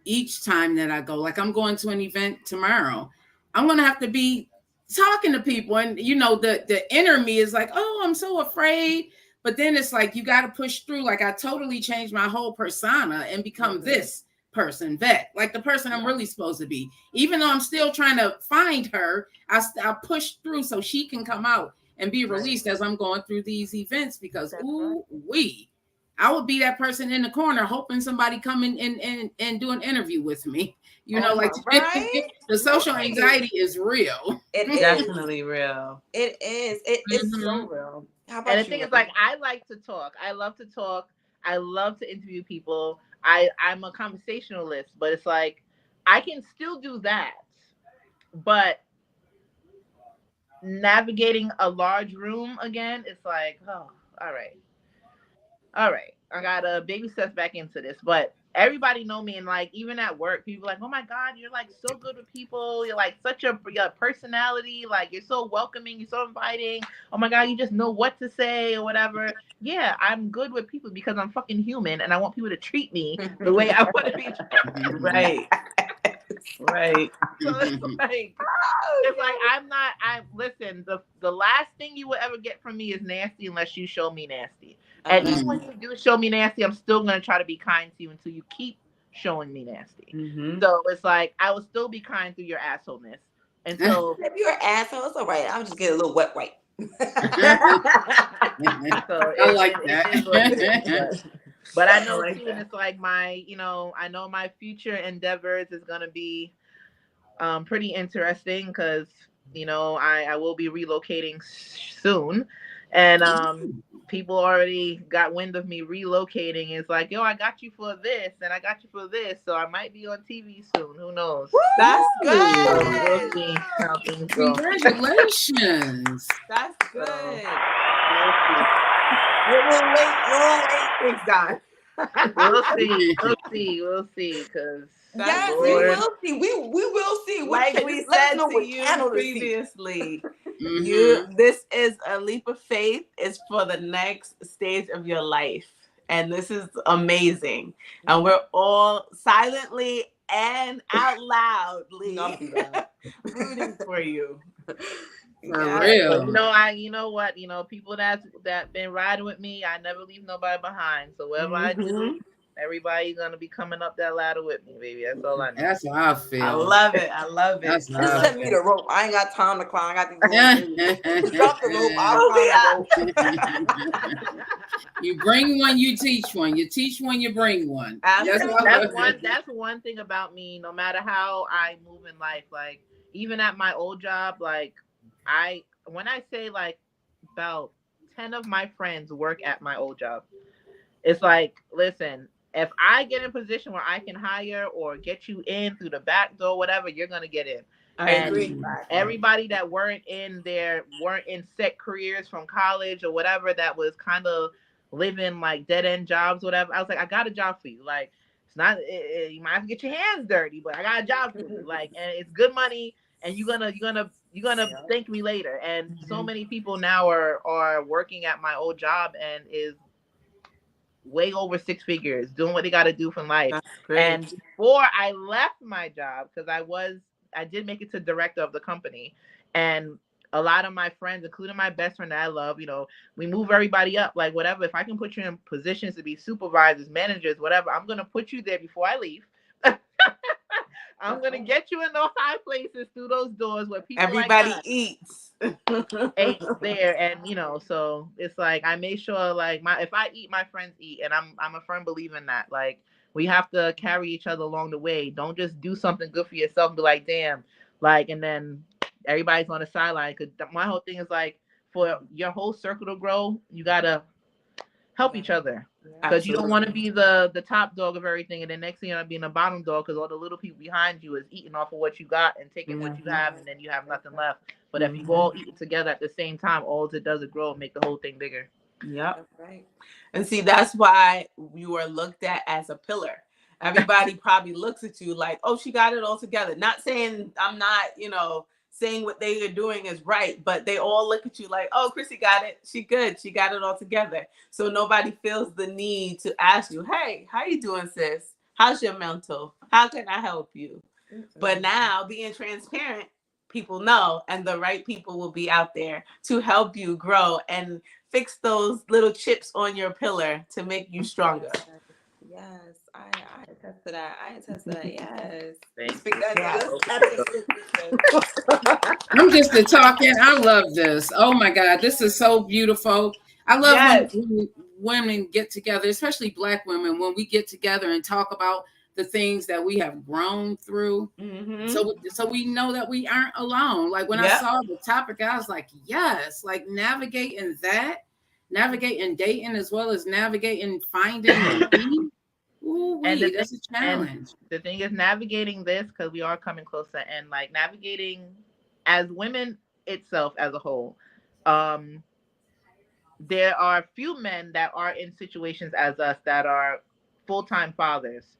each time that I go. Like I'm going to an event tomorrow. I'm going to have to be talking to people, and the inner me is like, "Oh, I'm so afraid." But then it's like you got to push through. Like I totally changed my whole persona and become this person, Vet, like the person I'm really supposed to be. Even though I'm still trying to find her, I push through so she can come out and be released as I'm going through these events because That's ooh wee. I would be that person in the corner hoping somebody come in and do an interview with me. Oh my, Like right? the social Right. anxiety is real. It is. Definitely real. It is. It is Mhm. so real. How And about the you, thing is, Rebel? like, I like to talk. I love to talk. I love to interview people. I'm a conversationalist, but it's like I can still do that, but navigating a large room again, it's like, oh, all right, all right. I gotta baby steps back into this, but everybody know me, and like even at work, people are like, oh my god, you're like so good with people. You're like such your personality. Like you're so welcoming. You're so inviting. Oh my god, you just know what to say or whatever. Yeah, I'm good with people because I'm fucking human, and I want people to treat me the way I want to be treated. Right. Right. So it's like I'm not. I listen. The last thing you will ever get from me is nasty unless you show me nasty. And even when you do show me nasty, I'm still gonna try to be kind to you until you keep showing me nasty. Mm-hmm. So it's like I will still be kind through your assholeness. And so, If you're an asshole, it's all right. I'll just get a little wet wipe. so I like it is what it is. that. But I know like too, that. and it's like I know my future endeavors is gonna be pretty interesting because You know, I will be relocating soon, and people already got wind of me relocating. It's like, yo, I got you for this, and I got you for this, so I might be on TV soon. Who knows? That's So we'll good. see how things go. Congratulations. That's good. So we'll see. We'll wait things down. We'll see. We'll see. We'll see. Because That's Yes, we Lord, will see. We will see. Like we Just let us said know to what you channel to see. previously, Mhm. this is a leap of faith. It's for the next stage of your life. And this is amazing. And we're all silently and out loudly Not be bad. rooting for you. For Yeah. but real. you know what, people that been riding with me, I never leave nobody behind. So whatever I do, everybody gonna be coming up that ladder with me, baby. That's all I know. That's how I feel. I love it. I love it. That's Just how I send me feel. the rope. I ain't got time to climb. I got these little drop the rope. I'll Okay, climb the rope. You bring one, you teach one. You teach one, you bring one. Absolutely. That's one thing about me. No matter how I move in life, like even at my old job, like when I say like about 10 of my friends work at my old job, it's like, listen, if I get in a position where I can hire or get you in through the back door, whatever, you're gonna get in. I agree. Everybody that weren't in set careers from college or whatever, that was kind of living like dead end jobs, whatever. I was like, I got a job for you. Like, it's not, you might have to get your hands dirty, but I got a job for you. Like, and it's good money, and you're gonna thank me later. And so many people now are working at my old job and is way over six figures, doing what they got to do for life. That's great. And before I left my job, because I did make it to director of the company, and a lot of my friends, including my best friend that I love, we move everybody up. Like, whatever, if I can put you in positions to be supervisors, managers, whatever, I'm gonna put you there before I leave. I'm gonna get you in those high places through those doors where people Everybody like us eats. ain't there. And so it's like I make sure, like, if I eat, my friends eat, and I'm a firm believer in that. Like, we have to carry each other along the way. Don't just do something good for yourself and be like, damn, like, and then everybody's on the sideline. Because my whole thing is like, for your whole circle to grow, you gotta help each other. Because you don't want to be the top dog of everything, and then next thing you're being the bottom dog, because all the little people behind you is eating off of what you got and taking what you have, and then you have nothing left. But if you all eat together at the same time, all it does is grow and make the whole thing bigger. Yep. Right. And see, that's why you are looked at as a pillar. Everybody probably looks at you like, oh, she got it all together. Not saying I'm not, saying what they are doing is right, but they all look at you like, oh, Chrissy got it. She good. She got it all together. So nobody feels the need to ask you, hey, how you doing, sis? How's your mental? How can I help you? But now, being transparent, people know, and the right people will be out there to help you grow and fix those little chips on your pillar to make you stronger. Yes, I attest to that. Yes. I'm just talking. I love this. Oh my God, this is so beautiful. I love when women get together, especially Black women, when we get together and talk about the things that we have grown through. So we know that we aren't alone. Like when I saw the topic, I was like, yes, like navigating dating as well as navigating finding. Ooh, that's a challenge. And the thing is, navigating this, because we are coming closer, and like navigating as women itself as a whole. There are few men that are in situations as us that are full-time fathers,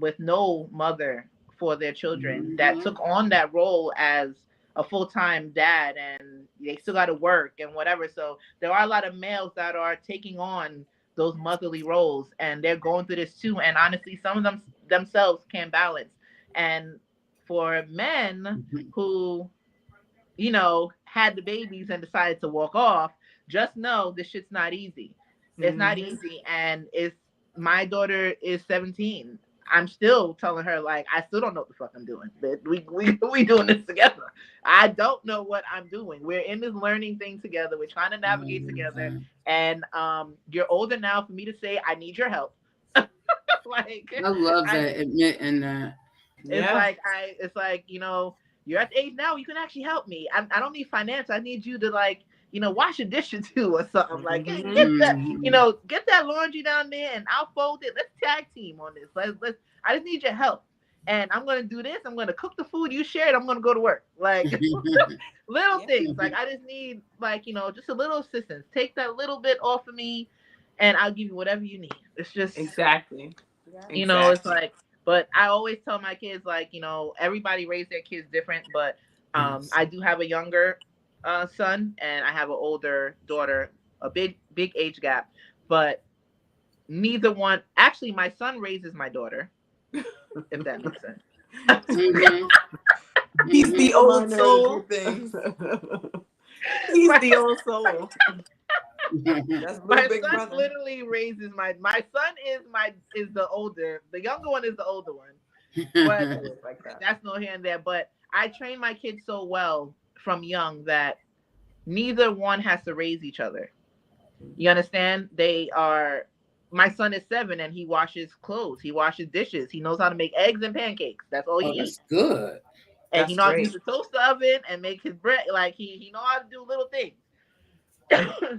with no mother for their children, that took on that role as a full-time dad, and they still got to work and whatever. So there are a lot of males that are taking on those motherly roles, and they're going through this too. And honestly, some of them themselves can't balance. And for men who, had the babies and decided to walk off, just know this shit's not easy. It's not easy. And my daughter is 17. I'm still telling her, like, I still don't know what the fuck I'm doing. But we doing this together. I don't know what I'm doing. We're in this learning thing together. We're trying to navigate together. And you're older now for me to say, I need your help. Like, I love that, admitting that. It's like, you're at the age now you can actually help me. I don't need finance. I need you to like, wash a dish or two or something. Like, hey, get that, get that laundry down there and I'll fold it. Let's tag team on this. Let's. I just need your help. And I'm gonna do this. I'm gonna cook the food you shared. I'm gonna go to work. Like little things. Like I just need like, just a little assistance. Take that little bit off of me and I'll give you whatever you need. It's just exactly. it's like, but I always tell my kids like, everybody raise their kids different, but I do have a younger son and I have an older daughter, a big age gap, but neither one, actually my son raises my daughter, if that makes sense. He's the old soul. He's the old soul. That's my son brother. Literally raises my son is the older, the younger one is the older one, but like that's no here and there. But I train my kids so well from young that neither one has to raise each other. You understand? My son is 7 and he washes clothes, he washes dishes, he knows how to make eggs and pancakes. That's all he eats. That's good. And that's he knows how to use the toaster oven and make his bread. Like he knows how to do little things.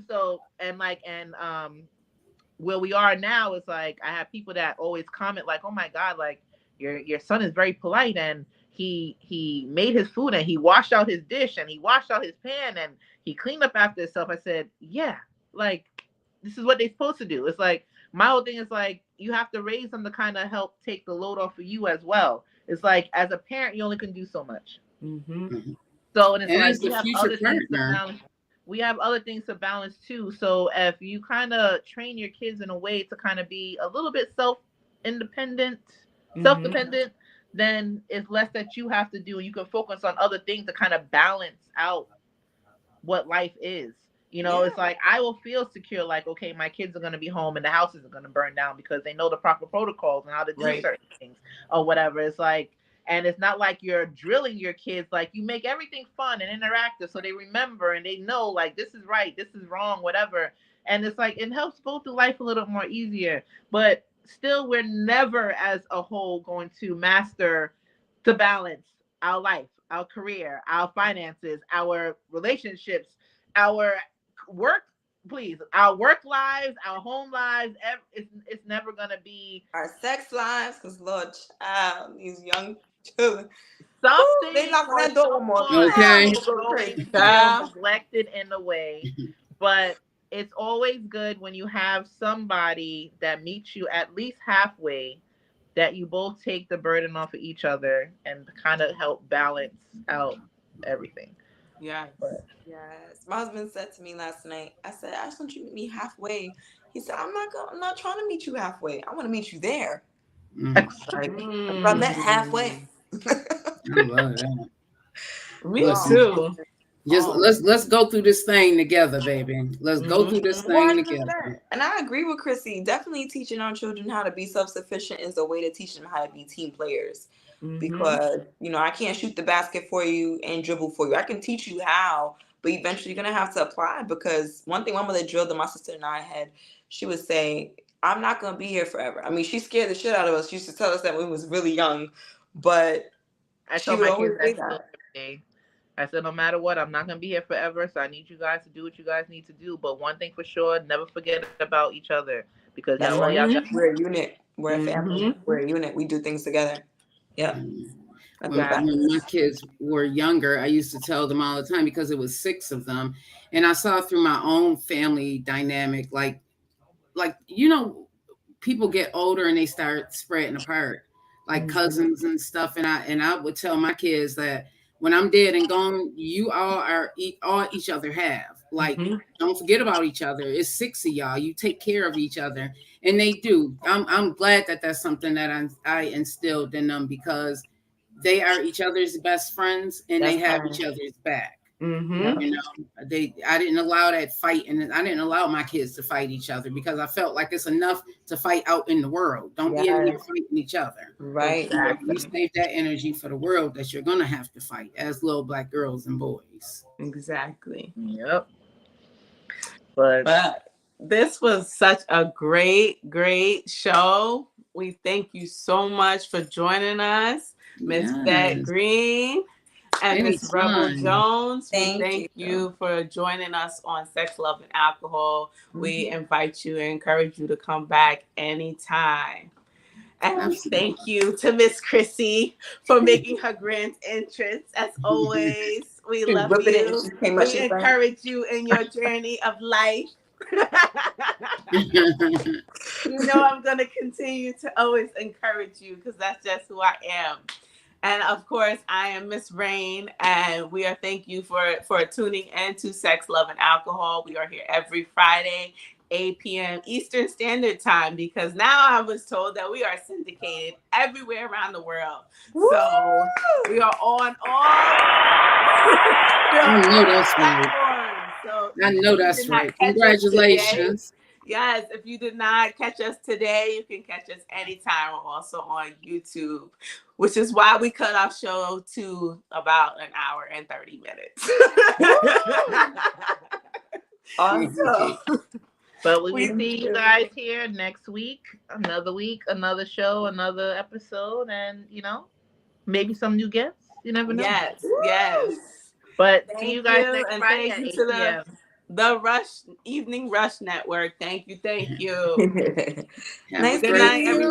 So where we are now is like I have people that always comment like, oh my God, like your son is very polite and he made his food and he washed out his dish and he washed out his pan and he cleaned up after himself. I said, yeah, like this is what they're supposed to do. It's like my whole thing is like you have to raise them to kind of help take the load off of you as well. It's like as a parent you only can do so much. So and it's like we have other things to balance too. So if you kind of train your kids in a way to kind of be a little bit self-dependent, then it's less that you have to do, and you can focus on other things to kind of balance out what life is. It's like I will feel secure, like, okay, my kids are going to be home and the house isn't going to burn down because they know the proper protocols and how to do certain things or whatever. It's like, and it's not like you're drilling your kids. Like you make everything fun and interactive so they remember and they know like this is right, this is wrong, whatever. And it's like it helps go through life a little more easier. But still, we're never as a whole going to master to balance our life, our career, our finances, our relationships, our work. Please, our work lives, our home lives. It's never gonna be our sex lives, because Lord, child, these young children. Something they knock on that door one more. Okay. Neglected in a way, but it's always good when you have somebody that meets you at least halfway, that you both take the burden off of each other and kind of help balance out everything. Yes. My husband said to me last night, I said, I just want you to meet me halfway. He said, I'm not trying to meet you halfway. I want to meet you there. I met halfway. I love that. Me too. Just let's go through this thing together, baby. Let's go through this thing 100%. Together. And I agree with Chrissy. Definitely teaching our children how to be self-sufficient is a way to teach them how to be team players. Because I can't shoot the basket for you and dribble for you. I can teach you how, but eventually you're gonna have to apply. Because one thing my mother drilled in my sister and I had, she would say, I'm not gonna be here forever. I mean, she scared the shit out of us. She used to tell us that when we was really young, but she would always say that. I said, no matter what, I'm not gonna be here forever. So I need you guys to do what you guys need to do. But one thing for sure, never forget about each other, because we're a unit. We're a family. We're a unit. We do things together. Yeah. When my kids were younger, I used to tell them all the time, because it was 6 of them, and I saw through my own family dynamic, like people get older and they start spreading apart, like cousins and stuff. And I would tell my kids that when I'm dead and gone, you all are all each other have. Like, don't forget about each other. It's 6 of y'all. You take care of each other, and they do. I'm glad that that's something that I instilled in them, because they are each other's best friends, and they have each other's back. I didn't allow that fight, and I didn't allow my kids to fight each other, because I felt like it's enough to fight out in the world. Don't be in here fighting each other. Right. You save that energy for the world that you're gonna have to fight as little Black girls and boys. Exactly. Yep. But this was such a great show. We thank you so much for joining us, Miss Vet Green. And Miss Rebel Anytime. Jones, we Thank thank you for joining us on Sex, Love, and Alcohol. We invite you and encourage you to come back anytime. And Absolutely. thank you to Miss Chrissy for making her grand entrance. As always, we She love whipping it and you. she came up, We she was like, encourage you in your journey of life. You know I'm going to continue to always encourage you because that's just who I am. And of course, I am Miss Rain, and we are thank you for tuning in to Sex, Love, and Alcohol. We are here every Friday, 8 p.m. Eastern Standard Time, because now I was told that we are syndicated everywhere around the world. So we are on all platforms. So I know that's right. Congratulations. Yes, if you did not catch us today, you can catch us anytime. We're also on YouTube, which is why we cut our show to about an hour and 30 minutes. awesome. But we will see you guys here next week. Another week, another show, another episode, and maybe some new guests. You never know. Yes. But Thank see you guys you, next and Friday thank at you 8 to p.m. the Evening Rush Network. Thank you. Nice Good night, everyone.